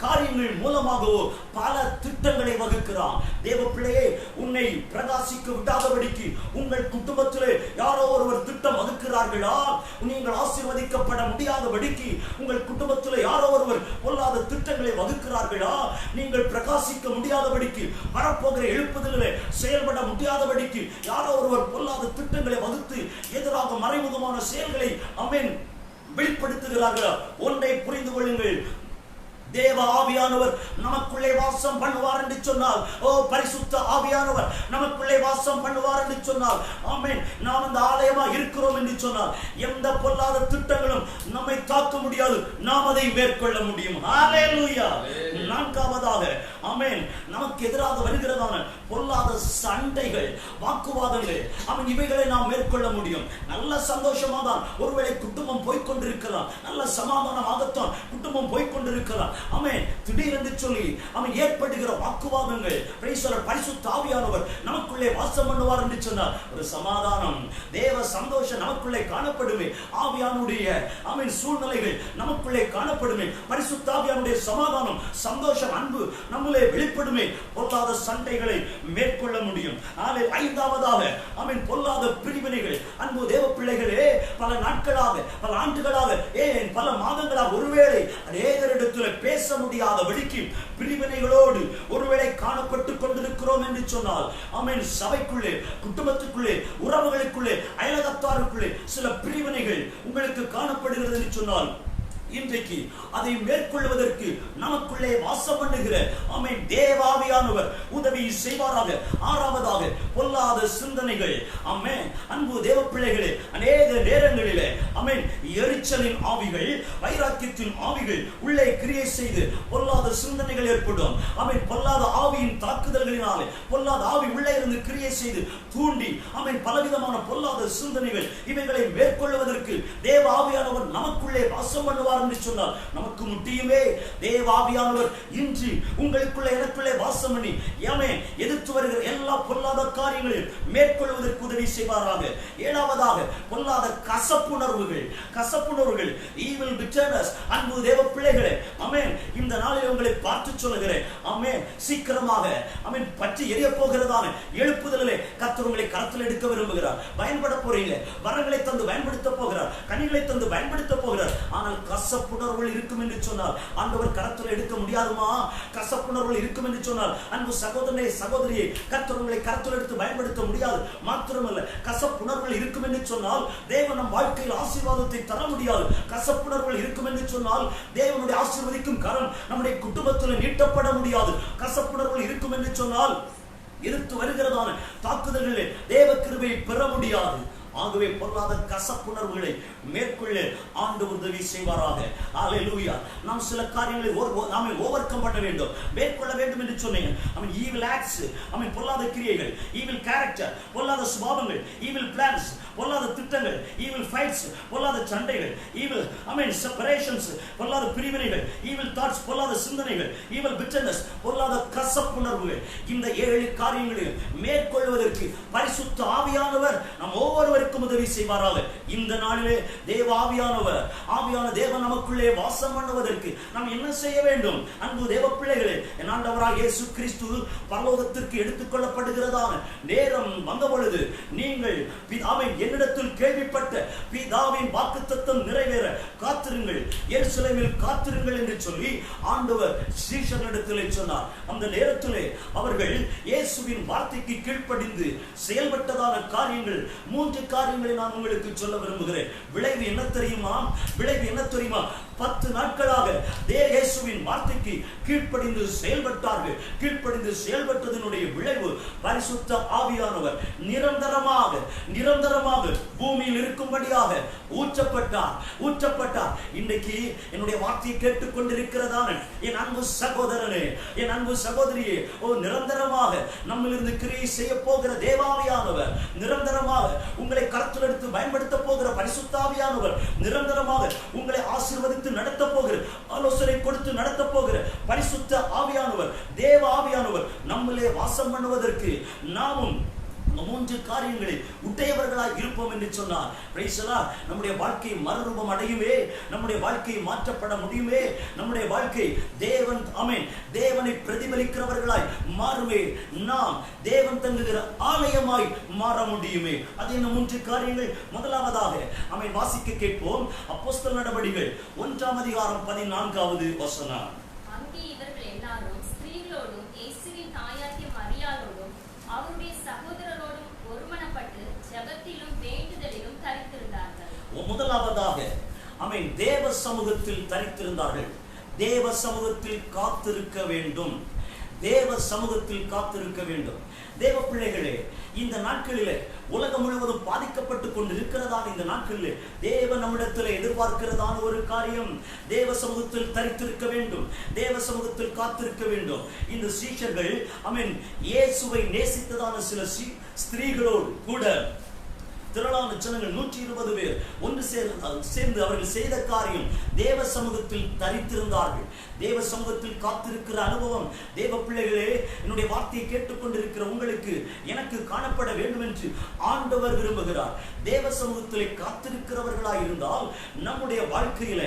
காரியங்கள் மூலமாகவோ பல திட்டங்களை வகுக்கிறான். தேவ பிள்ளையே, உன்னை பிரகாசிக்க விடாதபடிக்கு உங்கள் குடும்பத்திலே யாரோ ஒருவர் திட்டம் வகுக்கிறார்களா, நீங்கள் ஆசீர்வதிக்கப்பட முடியாதபடிக்கு உங்கள் குடும்பத்திலே யாரோ ஒருவர் பொல்லாத திட்டங்களை வகுக்கிறார்களா, நீங்கள் பிரகாசிக்க முடியாதபடிக்கு வரப்போகிற எழுப்புதலிலே செயல்பட முடியாதபடிக்கு யாரோ ஒருவர் பொல்லாத திட்டங்களை வகுத்து எதிராக மறைமுகமான செயல்களை வெளிப்படுத்துகிறார்கள். ஒன்றை புரிந்து கொள்ளுங்கள், தேவ ஆவியானவர் நமக்குள்ளே வாசம் பண்ணுவார் என்று சொன்னால், பரிசுத்த ஆவியானவர் நமக்குள்ளே வாசம் பண்ணுவார் என்று சொன்னால், ஆமென், நாம் அந்த ஆலயமா இருக்கிறோம் என்று சொன்னால் எந்த பொல்லாத திட்டங்களும் நம்மை தாக்க முடியாது, நாம் அதை மேற்கொள்ள முடியும். ஹல்லேலூயா. 4வதாக, ஆமென், நமக்கு எதிராக வருகிறதான பொல்லாத சண்டைகள், வாக்குவாதங்கள், இவைகளை நாம் மேற்கொள்ள முடியும். நல்ல சந்தோஷமா தான் ஒருவேளை குடும்பம் போய்கொண்டிருக்கலாம், நல்ல சமாதானமாகத்தான் குடும்பம் போய்கொண்டிருக்கலாம். திடீரென்று சொல்லி ஏற்படுகிற வாக்குவாதங்கள், பரிசுத்த ஆவியானவர் நமக்குள்ளே வாசம் பண்ணுவார் என்று சொன்னார் ஒரு சமாதானம், தேவ சந்தோஷம் நமக்குள்ளே காணப்படுமே. ஆவியானுடைய சூழ்நிலைகள் நமக்குள்ளே காணப்படுமே. பரிசுத்த ஆவியானுடைய சமாதானம், சந்தோஷம், அன்பு நம்மளே வெளிப்படுமே. பொல்லாத சண்டைகளை மேற்கொள்ள முடியும். 5வதாக, பொல்லாத பிரிவினைகள். அன்பு தேவ பிள்ளைகளே, பல நாட்களாக, பல ஆண்டுகளாக, பல மாதங்களாக ஒருவேளை அநேகரிடத்தில் பேச முடியாதபடிக்கு பிரிவினைகளோடு ஒருவேளை காணப்பட்டுக் கொண்டிருக்கிறோம் என்று சொன்னால், சபைக்குள்ளே, குடும்பத்துக்குள்ளே, உறவுகளுக்குள்ளே, அயலகத்தாருக்குள்ளே சில பிரிவினைகள் உங்களுக்கு காணப்படுகிறது என்று சொன்னால், இன்றைக்கு அதை மேற்கொள்வதற்கு நமக்குள்ளே வாசம் பண்ணுகிற தேவாவியானவர் உதவி செய்வாராக. 6வதாக, பொல்லாத சிந்தனைகள். அன்பு தேவ பிள்ளைகளே, அநேக நேரங்களிலே எரிச்சலின் ஆவிகள், வைராக்கியத்தின் ஆவிகள் உள்ளே கிரியை செய்து பொல்லாத சிந்தனைகள் ஏற்படும். பொல்லாத ஆவியின் தாக்குதல்களினாலே பொல்லாத ஆவி உள்ளே இருந்து கிரியை செய்து தூண்டி பலவிதமான பொல்லாத சிந்தனைகள், இவைகளை மேற்கொள்வதற்கு தேவ ஆவியானவர் நமக்குள்ளே வாசம் பண்ணுவார் என்று சொன்னார் நமக்கு முட்டியுமே. தேவ ஆவியானவர் இன்று உங்களுக்குள்ளே, எனக்குள்ளே வாசம் பண்ணி எதிர்த்து வருகிற எல்லா பொல்லாத காரியங்களையும் மேற்கொள்வதற்கு உதவி செய்வாராக. 7வதாக, பொல்லாத கசப்புணர்வுகள். கசப்புணர்வுகள், evil bitterness. அன்பு தேவ பிள்ளைகளே, இந்த நாளில் உங்களை பார்த்து சொல்லுகிறேன், சீக்கிரமாக பற்றி எரிய போகிறதான எழுப்புதலிலே கர்த்தர் உங்களை கரத்தில் எடுக்க விரும்புகிறார். பயன்பட போறீங்க, வரங்களை தந்து பயன்படுத்த போகிறார், கனிகளை தந்து பயன்படுத்த போகிறார். ஆனால் கசப்புணர்வுகள் இருக்கும் என்று சொன்னால் ஆண்டவர் கரத்தில் எடுக்க முடியாதுமா? கசப்புணர்வுகள் இருக்கும் என்று சொன்னால் அன்பு சகோதரனே, சகோதரியை கர்த்தர் உங்களை கரத்தில் எடுத்து பயன்படுத்த முடியாது. மாத்திரமல்ல, கசப்புணர்வுகள் இருக்கும் என்று சொன்னால் தேவன் நம் வாழ்க்கையில் ஆசீர்வாதத்தை தர முடியாது. கசப்புணர்வுகள் இருக்கும் என்று சொன்னால் தேவனுடைய ஆசீர்வதிக்கும் கரம் நம்முடைய குடும்பத்தில் நீட்டப்பட முடியாது. கசப்புணர்வுகள் இருக்கும் என்று சொன்னால் எதிர்த்து வருகிறதான தாக்குதல்களில் தேவ கிருபையை பெற முடியாது. ஆகவே பொல்லாத கசப்புணர்வுகளை மேற்கொள்ள ஆண்டவர் உதவி செய்வாராக. ஹல்லேலூயா. நாம் சில காரியங்களை நாமே ஓவர் கம் பண்ண வேண்டும், மேற்கொள்ள வேண்டும் என்று சொன்னீங்க. ஈவில் ஆக்ட்ஸ், பொல்லாத கிரியைகள், ஈவில் கேரக்டர், பொல்லாத சுபாவங்கள், ஈவில் பிளான்ஸ், பொல்லாத திட்டங்கள், ஈவில் ஃபைட்ஸ், பொல்லாத சண்டைகள், ஈவில் செப்பரேஷன்ஸ், பொல்லாத பிரிவினைகள், ஈவில் தாட்ஸ், பொல்லாத சிந்தனைகள், ஈவில் பிட்டர்னஸ், பொல்லாத கசப்புணர்வுகள், இந்த 7 காரியங்களையும் மேற்கொள்வதற்கு பரிசுத்த ஆவியானவர் நம் ஒவ்வொருவருக்கும் உதவி செய்வாராக. இந்த நாளிலே தேவ ஆவியான தேவன் நமக்குள்ளே வாசம் பண்ணுவதற்கு நாம் என்ன செய்ய வேண்டும்? அன்பு தேவ பிள்ளைகளே, என் ஆண்டவராகிய இயேசு கிறிஸ்து பரலோகத்திற்கு எடுத்துக் கொள்ளப்படுகிறதான நேரம் வந்த பொழுது நீங்கள் பிதாவை என்னிடத்தில் கேள்விப்பட்ட பிதாவின் வாக்குத்தத்தம் நிறைவேற காத்திருங்கள், எருசலேமில் காத்திருங்கள் என்று சொல்லி ஆண்டவர் சீஷர்களிடத்திலே சொன்னார். அந்த நேரத்திலே அவர்கள் இயேசுவின் வார்த்தைக்கு கீழ்ப்படிந்து செயல்பட்டதான காரியங்கள் 3 காரியங்களை நான் உங்களுக்கு சொல்ல விரும்புகிறேன். விளைவு என்ன தெரியுமா? 10 நாட்களாக இயேசுவின் வார்த்தைக்கு கீழ்ப்படிந்து செயல்பட்டார்கள். கீழ்ப்படிந்து செயல்பட்டதனுடைய விளைவு பரிசுத்த ஆவியானவர் நிரந்தரமாக பூமியில் இருக்கும்படியாக ஊற்றப்பட்டார். இன்றைக்கு என்னுடைய வார்த்தையை கேட்டுக்கொண்டிருக்கிறதான என் அன்பு சகோதரனே, என் அன்பு சகோதரியே, நிரந்தரமாக நம்மிலிருந்து கிரியை செய்ய போகிற தேவாவியானவர், நிரந்தரமாக உங்களை கருத்தில் எடுத்து பயன்படுத்த போகிற பரிசுத்த ஆவியானவர், நிரந்தரமாக உங்களை ஆசீர்வதித்து நடத்த போகிற, ஆலோசனை கொடுத்து நடத்த போகிற பரிசுத்த ஆவியானவர், தேவ ஆவியானவர் நம்மளே வாசம் பண்ணுவதற்கு நாமும் 3 காரியங்களை உடையவர்களாய் இருப்போம் என்று சொன்னார். Praise the Lord. நம்முடைய வாழ்க்கை மறுரூபம் அடையுமே, நம்முடைய வாழ்க்கை மாற்றப்பட முடியுமே, நம்முடைய வாழ்க்கை தேவனை பிரதிபலிக்கிறவர்களாய் மாறுமே, நாம் தேவன் தங்குகிற ஆலயமாய் மாற முடியுமே. அது என்ன 3 காரியங்கள்? முதலாவதாக வாசிக்க கேட்போம். அப்போஸ்தலர் நடபடிகள் 1ஆம் அதிகாரம் 14வது வசனம். அங்கே இவர்கள் எல்லாரும் ஸ்திரீகளோடும் இயேசுவின் தாயாகிய மரியாளோடும் அவருடைய சகோதரரோடும் ஒருமனப்பட்டு ஜெபத்திலும் வேண்டுதலிலும் தரித்திருந்தார்கள். முதலாவதாக தேவ சமூகத்தில் தரித்திருந்தார்கள். தேவ சமூகத்தில் காத்திருக்க வேண்டும். தேவ பிள்ளைகளே, இந்த நாட்களிலே உலகம் முழுவதும் பாதிக்கப்பட்டு கொண்டிருக்கிறதான இந்த நாட்களிலே தேவ நம்மிடத்தில் எதிர்பார்க்கிறதான ஒரு காரியம், தேவ சமூகத்தில் தரித்திருக்க வேண்டும், தேவ சமூகத்தில் காத்திருக்க வேண்டும். இந்த சீஷர்கள் இயேசுவை நேசித்ததான சில ஸ்திரீகளோடு கூட திரளான ஜனங்கள் 120 பேர் ஒன்று சேர்ந்து அவர்கள் செய்த காரியம், தேவ சமூகத்தில் தரித்திருந்தார்கள். தேவ சமூகத்தில் காத்திருக்கிற அனுபவம் தேவ பிள்ளைகளே, என்னுடைய வார்த்தையை கேட்டுக்கொண்டிருக்கிற உங்களுக்கு எனக்கு காணப்பட வேண்டும் என்று ஆண்டவர் விரும்புகிறார். தேவ சமூகத்திலே காத்திருக்கிறவர்களாய் இருந்தால் நம்முடைய வாழ்க்கையில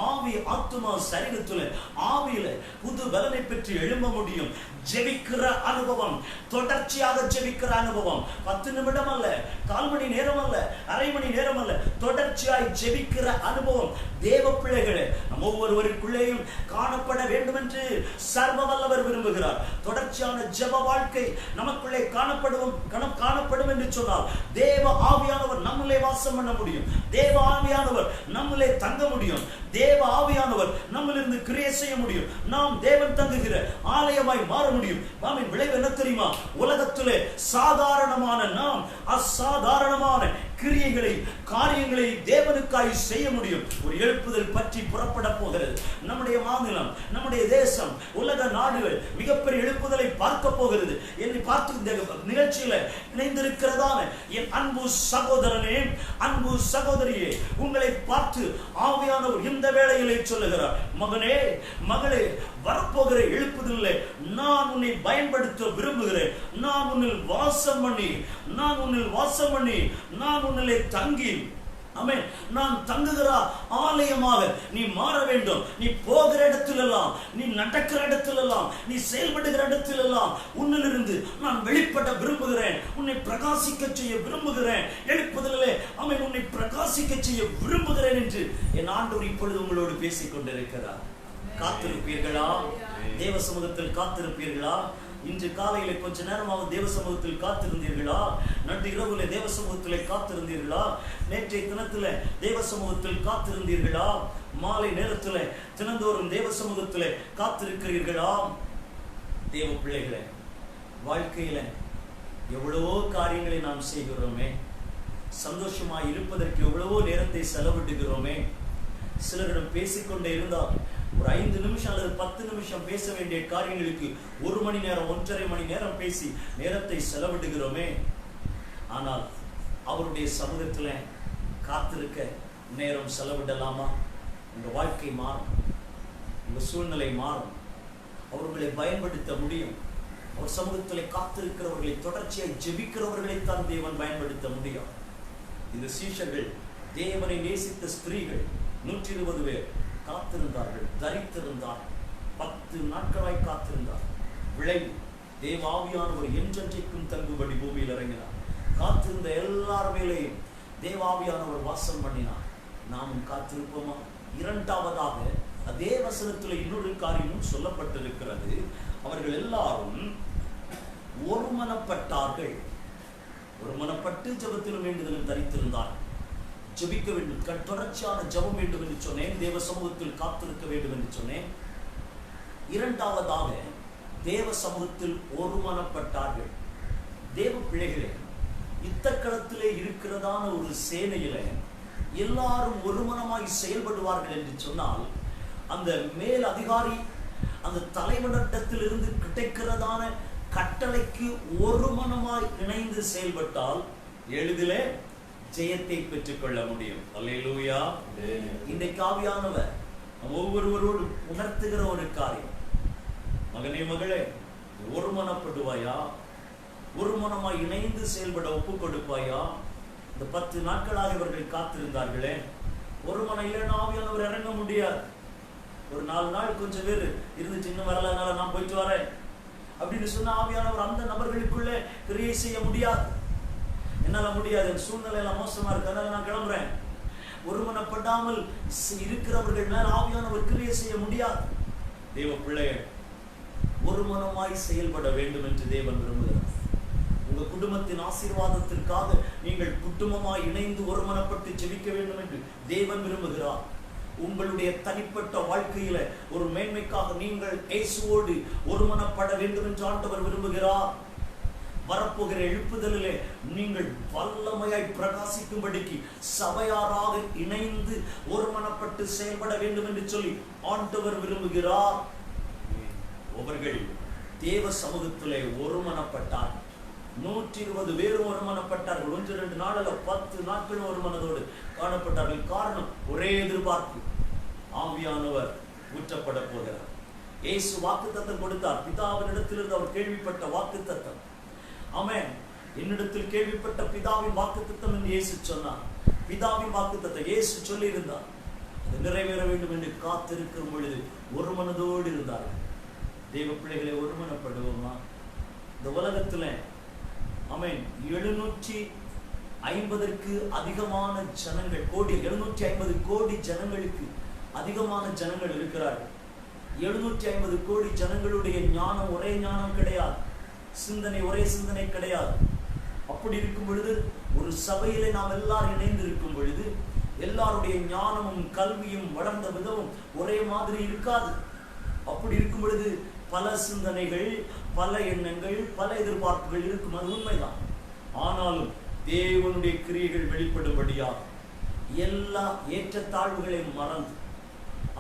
ஆவி, ஆத்துமா, சரீரத்துல ஆவியில புது பலனை பெற்று எழும்ப முடியும். ஜெபிக்கிற அனுபவம், தொடர்ச்சியாக ஜெபிக்கிற அனுபவம், 10 நிமிடம் அல்ல, 1/4 மணி நேரம் அல்ல, அரை மணி நேரம் அல்ல, தொடர்ச்சியாய் ஜெபிக்கிற அனுபவம் தேவ பிள்ளைகளே நம் ஒவ்வொருவருக்குள்ளேயும் காணப்பட வேண்டும் என்று சர்வ வல்லவர் விரும்புகிறார். தொடர்ச்சியான ஜெப வாழ்க்கை நமக்குள்ளே காணப்படும் என்று சொன்னால் தேவ ஆவியானவர் நம்மளே வாசம் பண்ண முடியும், தேவ ஆவியானவர் நம்மளே தங்க முடியும், தேவ ஆவியானவர் நம்மிலிருந்து கிரியை செய்ய முடியும், நாம் தேவன் தங்குகிற ஆலயமாய் மாற முடியும். விளைவு என்ன தெரியுமா? உலகத்திலே சாதாரணமான நாம் அசாதாரணமான கிரியைகளை, காரியங்களை தேவனுக்காய் செய்ய முடியும். ஒரு எழுப்புதல் பற்றி புறப்பட போகிறது. நம்முடைய மாநிலம், நம்முடைய தேசம், உலக நாடுகள் மிகப்பெரிய எழுப்புதலை பார்க்க போகிறது. என்னை பார்த்து இந்த நிகழ்ச்சியில இணைந்திருக்கிறதான என் அன்பு சகோதரனே, அன்பு சகோதரியே, உங்களை பார்த்து ஆவியானவர் இந்த வேளையிலே சொல்லுகிறார், மகனே, மகளே, வரப்போகிற எழுப்புதலிலே நான் உன்னை பயன்படுத்த விரும்புகிறேன். நான் உன்னில் வாசம் பண்ணி நான் உன்னிலே தங்கி நான் தங்குகிற ஆலயமாக நீ மாற வேண்டும். நீ போகிற இடத்திலெல்லாம், நீ நடக்கிற இடத்திலெல்லாம், நீ செயல்படுகிற இடத்திலெல்லாம் உன்னிலிருந்து நான் வெளிப்பட விரும்புகிறேன். உன்னை பிரகாசிக்க செய்ய விரும்புகிறேன். எழுப்புதலிலே உன்னை பிரகாசிக்க செய்ய விரும்புகிறேன் என்று என் ஆண்டவர் இப்பொழுது உங்களோடு பேசிக் கொண்டிருக்கிறார். காத்திருப்பீர்களா? தேவ சமூகத்தில் காத்திருப்பீர்களா? இன்று காலையில கொஞ்ச நேரமாக தேவ சமூகத்தில் காத்திருந்தீர்களா? நட்டு இரவுல தேவ சமூகத்திலே காத்திருந்தீர்களா? நேற்றைய தினத்துல தேவ சமூகத்தில் காத்திருந்தீர்களா? மாலை நேரத்துல தினந்தோறும் தேவ சமூகத்திலே காத்திருக்கிறீர்களா? தேவ பிள்ளைகளே, வாழ்க்கையில எவ்வளவோ காரியங்களை நாம் செய்கிறோமே, சந்தோஷமாய் இருப்பதற்கு எவ்வளவோ நேரத்தை செலவிடுகிறோமே. சிலரிடம் பேசிக்கொண்டே இருந்தால் ஒரு 5 நிமிஷம் அல்லது 10 நிமிஷம் பேச வேண்டிய காரியங்களுக்கு 1 மணி நேரம் 1.5 மணி நேரம் பேசி நேரத்தை செலவிடுகிறோமே. ஆனால் அவருடைய சமூகத்தில் காத்திருக்க நேரம் செலவிடலாமா? உங்க வாழ்க்கை மாறும், உங்க சூழ்நிலை மாறும், அவர்களை பயன்படுத்த முடியும். அவர் சமூகத்தில் காத்திருக்கிறவர்களை, தொடர்ச்சியாய் ஜெபிக்கிறவர்களை தான் தேவன் பயன்படுத்த முடியும். இந்த சீஷர்கள், தேவனை நேசித்த ஸ்திரீகள் 120 பேர் காத்திருந்தார்கள், தரித்திருந்தார்கள், 10 நாட்களாய் காத்திருந்தார். விளைவு, தேவாவியானவர் என்றென்றைக்கும் தங்குபடி பூமியில் இறங்கினார். காத்திருந்த எல்லார் மேலேயும் தேவாவியானவர் வாசம் பண்ணினார். நாமும் காத்திருப்போமா? இரண்டாவதாக அதே வசனத்தில் இன்னொரு காரியமும் சொல்லப்பட்டிருக்கிறது. அவர்கள் எல்லாரும் ஒருமனப்பட்டார்கள். ஒருமனப்பட்டு ஜெபத்திலும் வேண்டுதலும் தரித்திருந்தார்கள். ஜெபிக்க வேண்டும், தொடர்ச்சியான ஜெபம் வேண்டும் என்று சொன்னேன். தேவ சமூகத்தில் காத்திருக்க வேண்டும் என்று சொன்னேன். இரண்டாவதாக தேவ சமூகத்தில் ஒருமனப்பட்டார்கள். தேவ பிள்ளைகளே, யுத்தக்களத்திலே இருக்கிறதான ஒரு சேனையில எல்லாரும் ஒருமனமாய் செயல்படுவார்கள் என்று சொன்னால், அந்த மேல் அதிகாரி அந்த தலைவனிடத்திலிருந்து கிடைக்கிறதான கட்டளைக்கு ஒருமனமாய் இணைந்து செயல்பட்டால் எளிதிலே ஜெயத்தை பெற்றுக்கொள்ள முடியும். அல்லேலூயா. இன்றைக்கு ஆவியானவர் ஒவ்வொருவரோடு உணர்த்துகிற ஒரு காரியம், மகனே மகளே, ஒருமனப்படுவாயா? ஒருமனமாய் இணைந்து செயல்பட ஒப்பு கொடுப்பாயா? இந்த 10 நாட்களாக இவர்கள் காத்திருந்தார்களே, ஒருமனம் இல்லைன்னா ஆவியானவர் இறங்க முடியாது. ஒரு 4 நாள் கொஞ்சம் பேர் இருந்துச்சு, இன்னும் வரலனால நான் போயிட்டு வரேன் அப்படின்னு சொன்ன ஆவியானவர் அந்த நபர்களுக்குள்ளே கிரியை செய்ய முடியாது. என்னால முடியாது, என் சூழ்நிலை எல்லாம் மோசமா இருக்கு, அதனால நான் கிளம்புறேன். ஒருமனப்படாமல் இருக்கிறவர்கள் மேல் ஆவியானவர் கிரியை செய்ய முடியாது. தேவ பிள்ளைகள், ஒருமனமாய் செயல்பட வேண்டும் என்று தேவன் விரும்புகிறார். உங்க குடும்பத்தின் ஆசீர்வாதத்திற்காக நீங்கள் குடும்பமாய் இணைந்து ஒருமனப்பட்டு ஜெபிக்க வேண்டும் என்று தேவன் விரும்புகிறார். உங்களுடைய தனிப்பட்ட வாழ்க்கையில ஒரு மேன்மைக்காக நீங்கள் இயேசுவோடு ஒருமனப்பட வேண்டும் என்று ஆண்டவர் விரும்புகிறார். வரப்போகிற எழுப்புதலிலே நீங்கள் வல்லமையாய் பிரகாசிக்கும்படிக்கு சபையாராக இணைந்து ஒருமனப்பட்டு செயல்பட வேண்டும் என்று சொல்லி ஆண்டவர் விரும்புகிறார். அவர்கள் தேவ சமூகத்திலே ஒருமனப்பட்டார். 120 பேரும் ஒருமனப்பட்டார்கள். 1-2 நாள் அல்ல, 10 நாட்களும் ஒரு மனதோடு காணப்பட்டார்கள். காரணம், ஒரே எதிர்பார்ப்பு, ஆவியானவர் ஊற்றப்பட போகிறார். இயேசு வாக்குத்தத்தம் கொடுத்தார். பிதாவினிடத்திலிருந்து அவர் கேள்விப்பட்ட வாக்குத்தத்தம். ஆமென். என்னிடத்தில் கேள்விப்பட்ட பிதாவின் வாக்குத்தத்தம் என்று இயேசு சொன்னார். பிதாவின் வாக்குத்தத்தம் இயேசு சொல்லி இருந்தார். அது நிறைவேற வேண்டும் என்று காத்திருக்கிற பொழுது ஒரு மனதோடு இருந்தார்கள். தேவ பிள்ளைகளை ஒருமனப்படுவோமா? இந்த உலகத்துல ஆமென் 750க்கு அதிகமான ஜனங்கள், 750 கோடி ஜனங்களுக்கு அதிகமான ஜனங்கள் இருக்கிறார்கள். 750 கோடி ஜனங்களுடைய ஞானம் ஒரே ஞானம் கிடையாது, சிந்தனை ஒரே சிந்தனை கிடையாது. அப்படி இருக்கும் பொழுது ஒரு சபையிலே நாம் எல்லாரும் இணைந்து இருக்கும் பொழுது எல்லாருடைய ஞானமும் கல்வியும் வளர்ந்த விதமும் ஒரே மாதிரி இருக்காது. அப்படி இருக்கும் பொழுது பல சிந்தனைகள், பல எண்ணங்கள், பல எதிர்பார்ப்புகள் இருக்கும், அது உண்மைதான். ஆனாலும் தேவனுடைய கிரியைகள் வெளிப்படும்படியாக எல்லா ஏற்றத்தாழ்வுகளையும் மறந்து,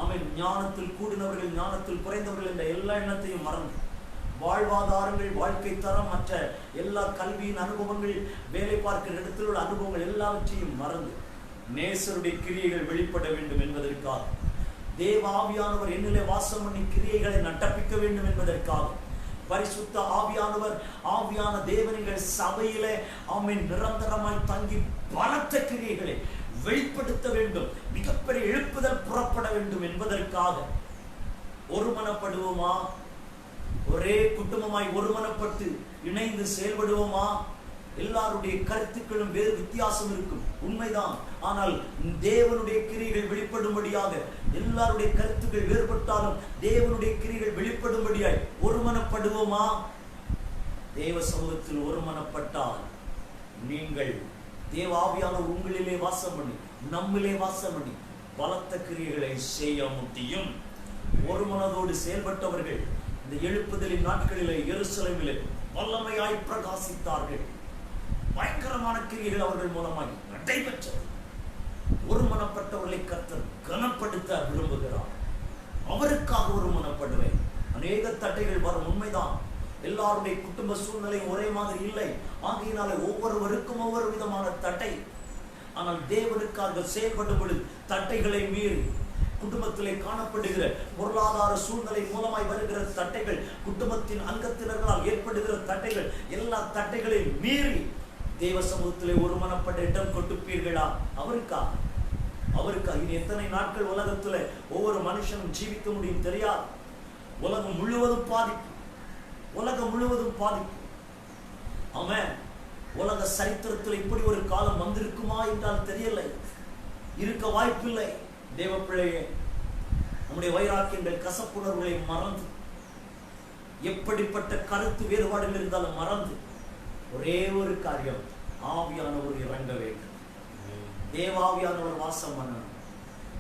ஆமென், ஞானத்தில் கூடினவர்கள் ஞானத்தில் குறைந்தவர்கள் என்ற எல்லா எண்ணத்தையும் மறந்து, வாழ்வாதாரங்கள், வாழ்க்கை தரம், மற்ற எல்லா கல்வியின் அனுபவங்கள், வேலை பார்க்கிற இடத்தில் உள்ள அனுபவங்கள் எல்லாவற்றையும் மறந்து நேசருடைய கிரியைகள் வெளிப்பட வேண்டும் என்பதற்காக, தேவ ஆவியானவர் என்னிலே வாசம் பண்ணி கிரியைகளை நடப்பிக்க வேண்டும் என்பதற்காக, பரிசுத்த ஆவியானவர், ஆவியான தேவனின் சபையிலே ஆமென் நிரந்தரமாய் தங்கி பலத்த கிரியைகளை வெளிப்படுத்த வேண்டும், மிகப்பெரிய எழுப்புதல் புறப்பட வேண்டும் என்பதற்காக ஒருமனப்படுவோமா? ஒரே குடும்பமாய் ஒருமனப்பட்டு இணைந்து செயல்படுவோமா? எல்லாருடைய கருத்துக்களும் வேறு வித்தியாசம் இருக்கும், உண்மைதான். ஆனால் தேவனுடைய கிரியைகள் வெளிப்படும்படியாக எல்லாருடைய கருத்துக்கள் வேறுபட்டாலும் தேவனுடைய கிரியைகள் வெளிப்படும்படியாய் ஒருமனப்படுவோமா? தேவ சமூகத்தில் ஒருமனப்பட்டால் நீங்கள் தேவ ஆவியானவர் உங்களிலே வாசம் பண்ணி, நம்மிலே வாசம் பண்ணி பலத்த கிரியைகளை செய்ய முடியும். ஒரு மனதோடு செயல்பட்டவர்கள் இந்த எழுப்புதலின் நாட்களிலே எருசலேமிலே வல்லமையாய் பிரகாசித்தார்கள். பயங்கரமான கிரியைகள் அவர்கள் மூலமாகி நடைபெற்றது. ஒருமனப்பட்டவர்களை கர்த்தர் கனப்படுத்த விரும்புகிறார். அவருக்காக ஒருமனப்படுவேன். அநேக தட்டைகள் வரும், உண்மைதான். எல்லாருடைய குடும்ப சூழ்நிலை ஒரே மாதிரி இல்லை. ஆகையினாலே ஒவ்வொருவருக்கும் ஒவ்வொரு விதமான தட்டை. ஆனால் தேவனுக்காக செயல்படும் பொழுது தட்டைகளை மீறி குடும்பத்திலே காணப்படுகிற பொருளாதார சூழ்நிலை மூலமாய் வருகிற தட்டைகள், குடும்பத்தின் அங்கத்தினர்களால் ஏற்படுகிற தட்டைகள், எல்லா தட்டைகளையும் மீறி தேவ சமூகத்திலே ஒருமனப்பட்ட இடம் கொடுப்பீர்களா? அவருக்கா இனி எத்தனை நாட்கள் உலகத்துல ஒவ்வொரு மனுஷனும் ஜீவிக்க முடியும் தெரியாது. உலகம் முழுவதும் பாதிப்பு, உலகம் முழுவதும் பாதிப்பு. ஆமென். உலக சரித்திரத்தில் இப்படி ஒரு காலம் வந்திருக்குமா என்றால் தெரியலை, இருக்க வாய்ப்பில்லை. தேவ பிள்ளையே, நம்முடைய வைராக்கியங்கள் கசப்புணர்வுகளை மறந்து, எப்படிப்பட்ட கருத்து வேறுபாடுகள் இருந்தாலும் மறந்து, ஒரே ஒரு காரியம், ஆவியானவர் இறங்க வேண்டும். தேவாவியானவர் வாசம் பண்ணணும்.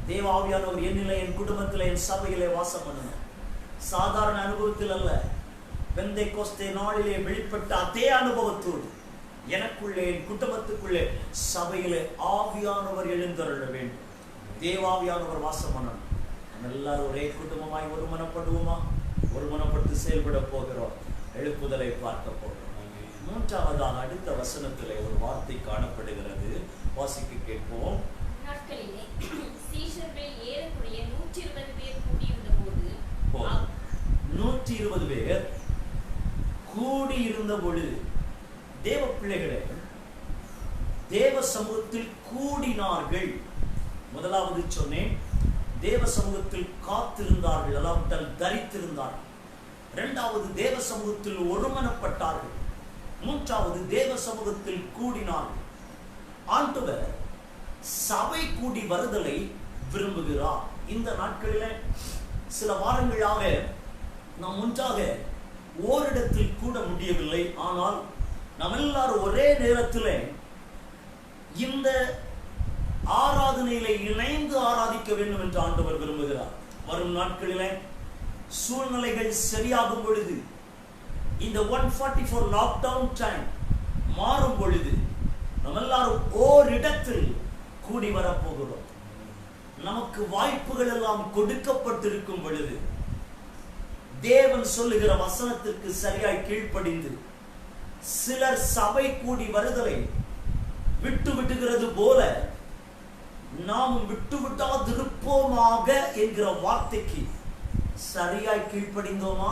தேவாவியானவர் என்னிலே, என் குடும்பத்தில், என் சபையிலே வாசம் பண்ணணும். சாதாரண அனுபவத்தில் அல்ல, பெந்தைக்கோஸ்தே நாளிலே வெளிப்பட்ட அதே அனுபவத்தோடு எனக்குள்ளே, என் குடும்பத்துக்குள்ளே, சபையிலே ஆவியானவர் எழுந்தருள வேண்டும். தேவாவியானவர் வாசம் பண்ணணும். நம்ம எல்லாரும் ஒரே குடும்பமாய் ஒருமனப்படுவோமா? ஒருமனப்பட்டு செயல்பட போகிறோம். எழுப்புதலை பார்க்க போகிறோம். மூன்றாவதாக அடுத்த வசனத்திலே ஒரு வார்த்தை காணப்படுகிறது. வாசிக்க கேட்போம். நாட்களிலே சீஷர்கள் ஏறக்குறைய 120 பேர் கூடியிருந்த போது 120 பேர் கூடியிருந்த பொழுது தேவ பிள்ளைகளே, தேவ சமூகத்தில் கூடினார்கள். முதலாவது சொன்னேன், தேவ சமூகத்தில் காத்திருந்தார்கள், அல்லாவிட்டால் தரித்திருந்தார்கள். இரண்டாவது, தேவ சமூகத்தில் ஒருமனப்பட்டார்கள். மூன்றாவது, தேவ சமூகத்தில் கூடினார்கள். ஆண்டவர் சபை கூடி வருதலை விரும்புகிறார். இந்த நாட்களில் சில வாரங்களாக நாம் ஒன்றாக ஓரிடத்தில் கூட முடியவில்லை. ஆனால் நாம் எல்லாரும் ஒரே நேரத்தில் இந்த ஆராதனையில இணைந்து ஆராதிக்க வேண்டும் என்று ஆண்டவர் விரும்புகிறார். வரும் நாட்களிலே சூழ்நிலைகள் சரியாகும் பொழுது, இந்த 144 லாக்டவுன் டைம் மாறும் பொழுது, நம்ம எல்லாரும் ஓரிடத்தில் கூடி வரப்போகிறோம். நமக்கு வாய்ப்புகள் எல்லாம் கொடுக்கப்பட்டிருக்கும் பொழுது, தேவன் சொல்லுகிற வசனத்திற்கு சரியாய் கீழ்ப்படிந்து, சிலர் சபை கூடி வருதலை விட்டு விட்டுகிறது போல நாம் விட்டுவிட்டாதிருப்போமாக என்கிற வார்த்தைக்கு சரியாய் கீழ்ப்படிந்தோமா?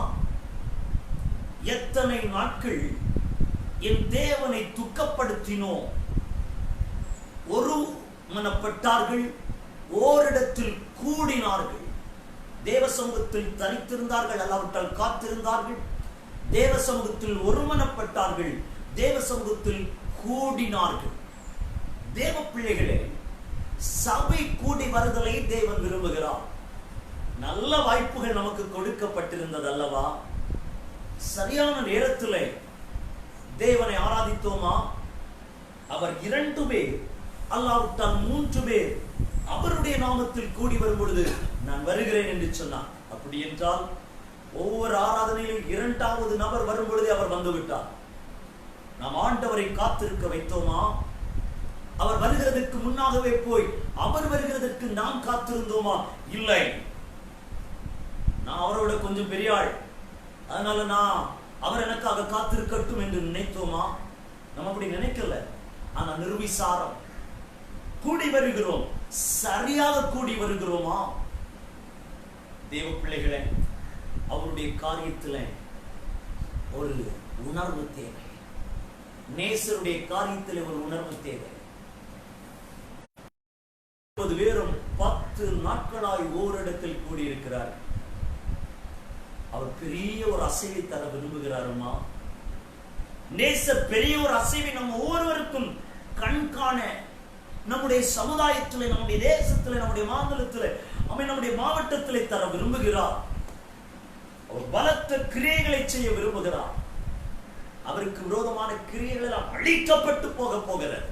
எத்தனை நாட்கள் என் தேவனை துக்கப்படுத்தினோம். ஒருமனப்பட்டார்கள், ஓரிடத்தில் கூடினார்கள், தேவ சமூகத்தில் தரித்திருந்தார்கள், அல்லாவிட்டால் காத்திருந்தார்கள், தேவ சமூகத்தில் ஒருமனப்பட்டார்கள், தேவ சமூகத்தில் கூடினார்கள். தேவ பிள்ளைகளே, சபை கூடி வருதலை தேவன் விரும்புகிறார். நல்ல வாய்ப்புகள் நமக்கு கொடுக்கப்பட்டிருந்தது அல்லவா? சரியான நேரத்தில் தேவனை ஆராதித்தோமா? அவர் 2 பேர் அல்லாவிட்டால் 3 பேர் அவருடைய நாமத்தில் கூடி வரும் பொழுது நான் வருகிறேன் என்று சொன்னார். அப்படி என்றால் ஒவ்வொரு ஆராதனையிலும் 2வது நபர் வரும் பொழுதே அவர் வந்துவிட்டார். நாம் ஆண்டவரை காத்திருக்க வைத்தோமா? அவர் வருகிறதற்கு முன்னாகவே போய் அவர் வருகிறதற்கு நாம் காத்திருந்தோமா? இல்லை. நான் அவரோட கொஞ்சம் பெரிய ஆள், அதனால நான் அவர் எனக்காக காத்திருக்கட்டும் என்று நினைத்தோமா? நம்ம அப்படி நினைக்கல. ஆனா நிர்விசாரம் கூடி வருகிறோம். சரியாக கூடி வருகிறோமா? தேவ பிள்ளைகளே, அவருடைய காரியத்தில் ஒரு உணர்வு தேவை. நேசருடைய காரியத்தில் ஒரு உணர்வு தேவை. 30 பேரும் 10 நாட்களாய் ஓரிடத்தில் கூடியிருக்கிறார். அவர் பெரிய ஒரு அசைவை தர விரும்புகிறாருமா? நேசர் பெரிய ஒரு அசைவை நம்ம ஒவ்வொருவருக்கும் கண்காண, நம்முடைய சமுதாயத்தில், நம்முடைய தேசத்தில், நம்முடைய மாநிலத்தில், நம்முடைய மாவட்டத்தில் தர விரும்புகிறார். அவர் பலத்த கிரியைகளை செய்ய விரும்புகிறார். அவருக்கு விரோதமான கிரியைகள் எல்லாம் அழிக்கப்பட்டு போக போகிறது,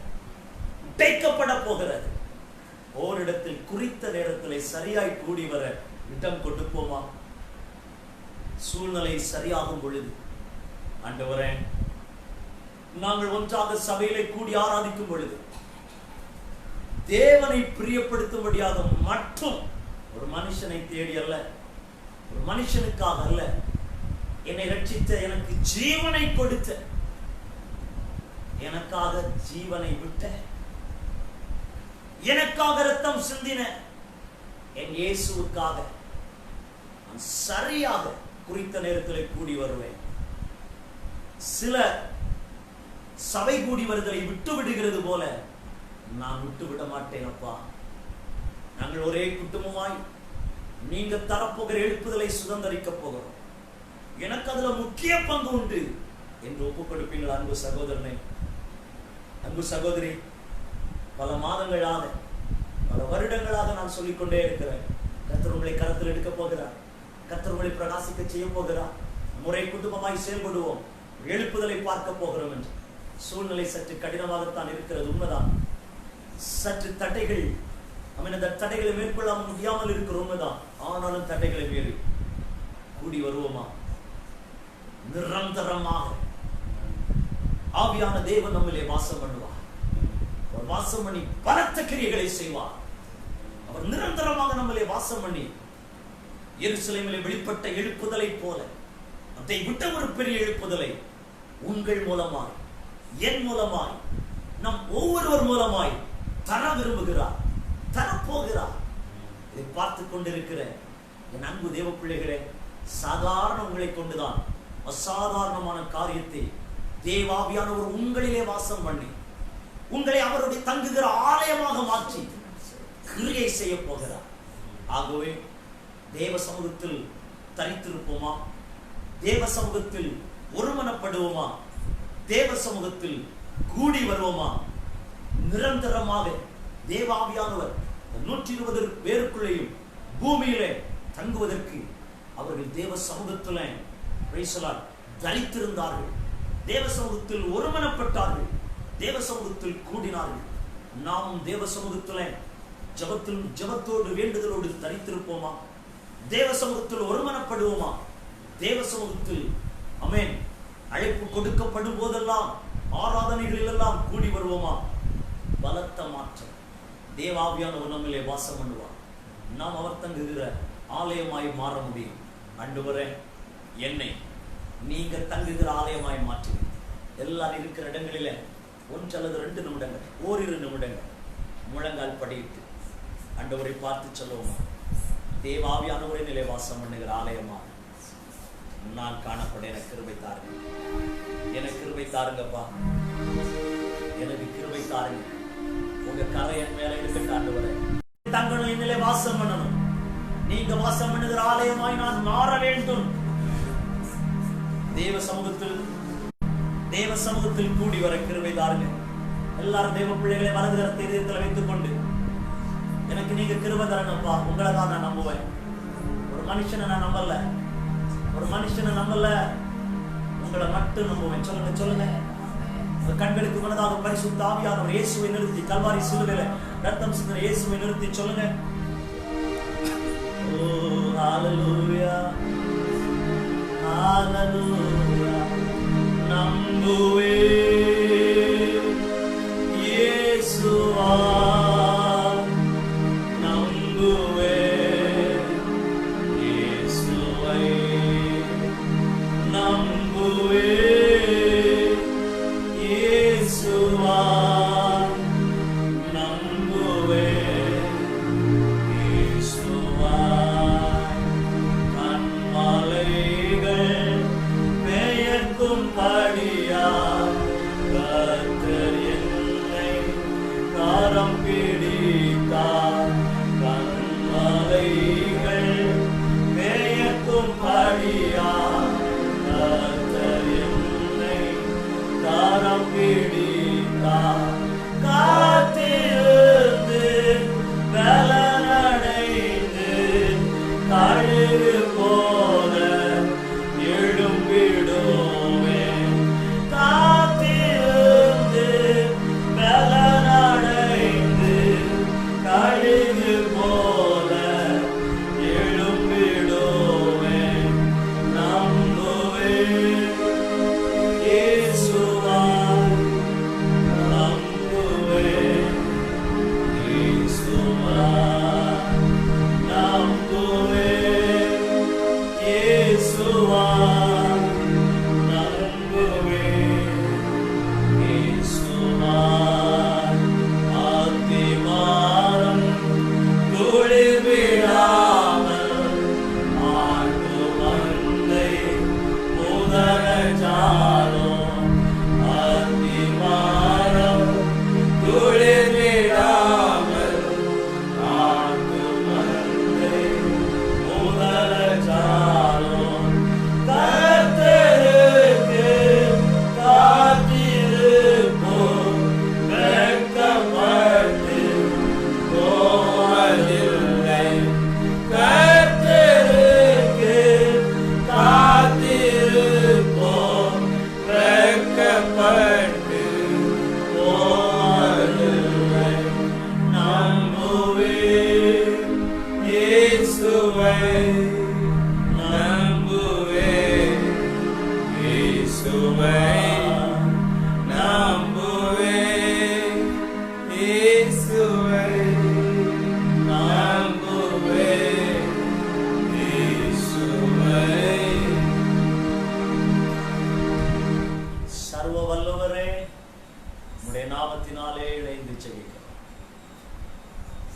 உடைக்கப்பட போகிறது. ஓரிடத்தில் குறித்த நேரத்தில் சரியாய் கூடி வர இடம் கொடுப்போமா? சூழ்நிலை சரியாகும் பொழுது, ஆண்டவரே நாங்கள் ஒன்றாக சபையிலே கூடி ஆராதிக்கும் பொழுது தேவனை பிரியப்படுத்தும்படியாக மட்டும் ஒரு மனுஷனை தேடி அல்ல, ஒரு மனுஷனுக்காக அல்ல, என்னை ரட்சித்த, எனக்கு ஜீவனை கொடுத்த, எனக்காக ஜீவனை விட்ட, எனக்காக ரத்தம் சிந்தின என் இயேசுவுக்காக நான் சரியாக குறித்த நேரத்தில் கூடி வருவேன். சில சபை கூடி வருதலை விட்டு விடுகிறது போல நான் விட்டு விட மாட்டேன் அப்பா. நாங்கள் ஒரே குடும்பமாய் நீங்க தரப்போகிற எழுப்புதலை சுதந்திரிக்க போகிறோம், எனக்கு அதுல முக்கிய பங்கு உண்டு என்று ஒப்புக் கொடுப்பீங்களா? அன்பு சகோதரனே, அன்பு சகோதரி, பல மாதங்களாக, பல வருடங்களாக நான் சொல்லிக்கொண்டே இருக்கிறேன், கர்த்தர் உங்களை கரத்தில் எடுக்க போகிறார், கர்த்தர் உங்களை பிரகாசிக்க செய்ய போகிறார், முறை குடும்பமாய் செயல்படுவோம், எழுப்புதலை பார்க்க போகிறோம் என்று. சூழ்நிலை சற்று கடினமாகத்தான் இருக்கிறது, உண்மைதான். சற்று தடைகள், அந்த தடைகளை மேற்கொள்ள முடியாமல் இருக்கிற உண்மைதான். ஆனாலும் தடைகளை மீறி கூடி வருவோமா? நிரந்தரமாக ஆவியான தேவன் நம்மிலே வாசம் பண்ணுவார். அவர் வாசம் பண்ணி பலத்த கிரியைகளை செய்வார். அவர் நிரந்தரமாக நம்மிலே வாசம் பண்ணி எருசலேமிலே வெளிப்பட்ட எழுப்புதலை போல அதை விட்ட ஒரு பெரிய எழுப்புதலை உங்கள் மூலமாய், என் மூலமாய், நம் ஒவ்வொருவர் மூலமாய் தர விரும்புகிறார், தரப்போகிறார். இதை பார்த்து கொண்டிருக்கிற என் அன்பு தேவ பிள்ளைகளே, சாதாரண உங்களை கொண்டுதான் அசாதாரணமான காரியத்தை தேவாவியானவர் உங்களிலே வாசம் பண்ணி உங்களை அவருடைய தங்குகிற ஆலயமாக மாற்றி கிரியை செய்ய போகிறார். ஆகவே தேவ சமூகத்தில் தரித்திருப்போமா? தேவ சமூகத்தில் ஒருமனப்படுவோமா? தேவ சமூகத்தில் கூடி வருவோமா? நிரந்தரமாக தேவாவியானவர் 120 பேருக்குள்ளேயும் பூமியிலே தங்குவதற்கு அவர்கள் தேவ சமூகத்தில் தரித்திருந்தார்கள், தேவ சமூகத்தில் ஒருமனப்பட்டார்கள், தேவ சமூகத்தில் கூடினார்கள். நாம் தேவ சமூகத்தில் ஜபத்தோடு வேண்டுதலோடு தரித்திருப்போமா? தேவ சமூகத்தில் ஒருமனப்படுவோமா? தேவ சமூகத்தில் ஆமென் அழைப்பு கொடுக்கப்படும் போதெல்லாம், ஆராதனைகளில் எல்லாம் கூடி வருவோமா? பலத்த மாற்றம் தேவாவியானவர் நம்மிலே வாசம் பண்ணுவார். நாம் அவர் தங்குகிற ஆலயமாய் மாற முடியும். ஆண்டவரே, என்னை நீங்க தங்குகிற ஆலயமாய் மாற்றி எல்லாரும் இருக்கிற இடங்களில 1 அல்லது 2 நிமிடங்கள், ஓரிரு நிமிடங்கள் முழங்கால் படியிட்டு ஆண்டவரை பார்த்து சொல்லுவோமா? தேவாவியானவரை நிலை வாசம் பண்ணுகிற ஆலயமா நான் காணப்பட எனக்கு கிருபை தாருங்க, எனக்கு கிருபை தாருங்கப்பா, எனக்கு கிருபை தாருங்க. உங்க கரை என் மேல எடுக்க ஆண்டவரே, தங்கணும், என்னிலே வாசம் பண்ணணும். நீங்க வாசம் பண்ணுகிற ஆலயமாய் நான் மாற வேண்டும். தேவ சமூகத்தில் கூடி வர கிருபை தாருங்க. எல்லாரும் தேவ பிள்ளைகளை வலது கரத்தை இதயத்தில் வைத்துக் கொண்டு, எனக்கு நீங்க கிருபை தரணும்ப்பா, உங்களை தான் நான் நம்புவேன். ஒரு மனுஷனை நான் நம்பல, ஒரு மனுஷனை நம்பல, உங்களை மட்டும் நம்புவேன். சொல்லுங்க, சொல்லுங்க. கண்களுக்கு முன்னதாக பரிசுத்த ஆவியானவர் இயேசுவை நிறுத்தி, கல்வாரி சிலுவையில ரத்தம் சிந்தின இயேசுவை நிறுத்தி சொல்லுங்க. ஓ ஹalleluya, ஹalleluya. நம்புவே இயேசுவா, நம்புவே இயேசுவை, நம்புவே இயேசுவா, நம்புவே இயேசுவா. கண்மலைகள் பெயர்க்கும் படியா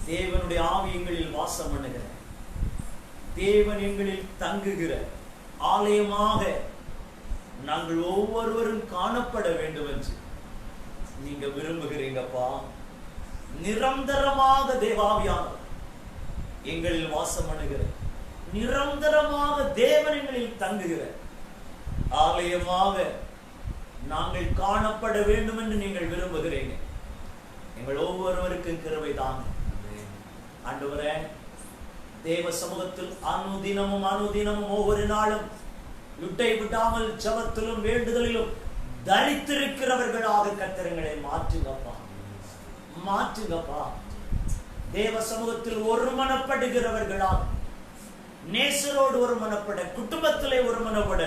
தேவனுடைய ஆவி எங்களில் வாசம் பண்ணுகிற, தேவன் எங்களில் தங்குகிற ஆலயமாக நாங்கள் ஒவ்வொருவரும் காணப்பட வேண்டும் என்று நீங்க விரும்புகிறீங்கப்பா. நிரந்தரமாக தேவாவியானவர் எங்களில் வாசம் பண்ணுகிற, நிரந்தரமாக தேவன் எங்களில் தங்குகிற ஆலயமாக நாங்கள் காணப்பட வேண்டும் என்று நீங்கள் விரும்புகிறீங்க. எங்கள் ஒவ்வொருவருக்கும் கிருபை தாங்க ஆண்டவரே. தேவ சமூகத்தில் அனுதினமும் ஒவ்வொரு நாளும் விட்டை விடாமல் ஜபத்திலும் வேண்டுதலிலும் தரித்திருக்கிறவர்களாக கர்த்தரை மாற்றுங்கப்பா, மாற்றுங்கப்பா. தேவ சமூகத்தில் ஒருமனப்படுகிறவர்களாக, நேசரோடு ஒருமனப்பட, குடும்பத்திலே ஒருமனப்பட,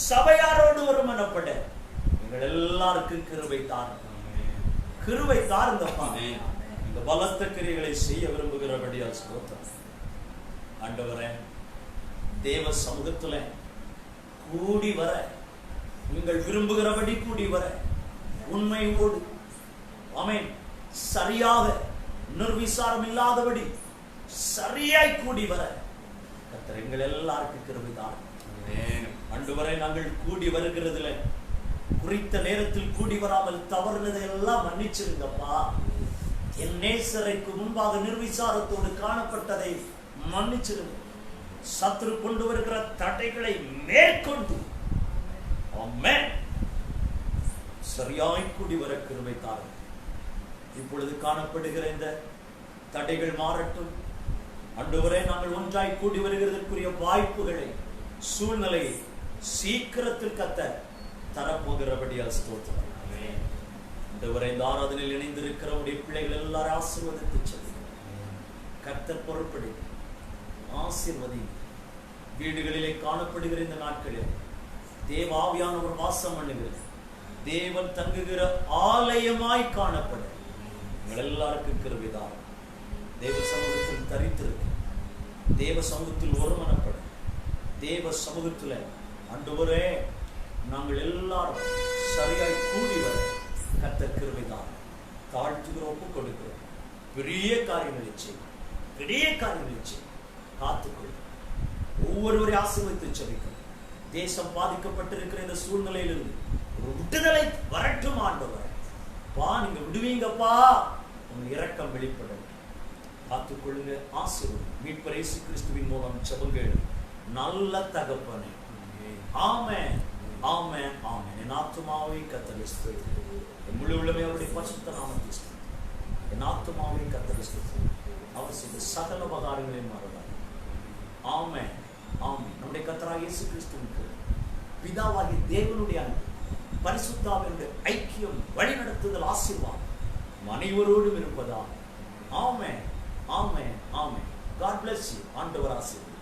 சபையாரோடு ஒருமனப்பட எங்கள் எல்லாருக்கும் கிருபை தாருங்க, கிருபை தாருங்கப்பா. இந்த பலத்த கிரியைகளை செய்ய விரும்புகிறபடியால் ஸ்தோத்திரம் ஆண்டவரே. தேவ சமூகத்துல கூடி வர, நீங்கள் விரும்புகிறபடி கூடி வர, உண்மையோடு ஆமென், சரியாக நிர்விசாரம் இல்லாதபடி சரியாய் கூடி வர கர்த்தர் எங்கள் எல்லாருக்கும் கிருபை தாருங்க ஆண்டவரே. நாங்கள் கூடி வருகிறதுல குறித்த நேரத்தில் கூடி வராமல் தவறுனதை எல்லாம் மன்னிச்சிருங்கப்பா. என் நேசரைக்கு முன்பாக நிர்விசாரத்தோடு காணப்பட்டதை மன்னிச்சிருங்க. சத்துரு கொண்டு வருகிற தடைகளை மேற்கொண்டு ஆமென் சரியாய் கூடி வர கிருபை தாருங்க. இப்பொழுது காணப்படுகிற இந்த தடைகள் மாறட்டும் ஆண்டவரே. நாங்கள் ஒன்றாய் கூடி வருகிறதற்குரிய வாய்ப்புகளை, சூழ்நிலையை சீக்கிரத்தில் கர்த்தர் தரப்போகிறபடியால் ஸ்தோத்திரம் ஆண்டவரே. இந்த ஆராதனையில் இணைந்திருக்கிற உடைய பிள்ளைகள் எல்லாரும் ஆசீர்வதித்து சொல்லுங்க. கர்த்தர் பொறுப்படி ஆசீர்வதி. வீடுகளிலே காணப்படுகிற இந்த நாட்களில் தேவாவியானவர் வாசம் பண்ணுகிறது, தேவன் தங்குகிற ஆலயமாய் காணப்பட எங்கள் எல்லாருக்கும் கிருபைதான். தேவ சமூகத்தில் தரித்திருக்க, தேவ சமூகத்தில் ஒருமனப்பட, தேவ சமூகத்தில் ஆண்டவரே நாங்கள் எல்லாரும் சரியாய் கூடி வர கர்த்தர் கிருபைதான். தாழ்த்துகிறோம், ஒப்பு கொடுக்கிறோம். பெரிய காரியங்களை செய்யும், பெரிய காரியங்களை செய்யும். காத்துக்கொள், ஒவ்வொருவரை ஆசீர்வதித்து ஜெபிக்கிறோம். தேசம் பாதிக்கப்பட்டிருக்கிற இந்த சூழ்நிலையிலிருந்து ஒரு விடுதலை வரட்டும் ஆண்டவரே. பா நீங்க விடுவீங்கப்பா, உங்க இரக்கம் வெளிப்படும். காத்துக்கொள்ளுங்க, ஆசீர்வதி. மீட்பர் இயேசு கிறிஸ்துவின் மூலம் ஜெபங்கள் நல்ல தகப்பனே. ஆமென், ஆமென், ஆமென். என் ஆத்துமாவை கர்த்தரை ஸ்துதி, என் முழு உள்ளமே அவருடைய பரிசுத்த நாமத்தை ஸ்துதி. என் ஆத்துமாவை கர்த்தரை ஸ்துதி, அவர் செய்த சகல உபகாரங்களையும் மறவார். ஆமென், ஆமென். நம்முடைய கர்த்தராகிய இயேசு கிறிஸ்துவுக்கு பிதாவாகிய தேவனுடைய அன்பு, பரிசுத்த ஆவியினுடைய ஐக்கியம், வழிநடத்துதல், ஆசீர்வாதம் அனைவரோடும் இருப்பதாக. ஆமென், ஆமென், ஆமென். God bless you. ஆண்டவர் ஆசீர்வதிப்பார்.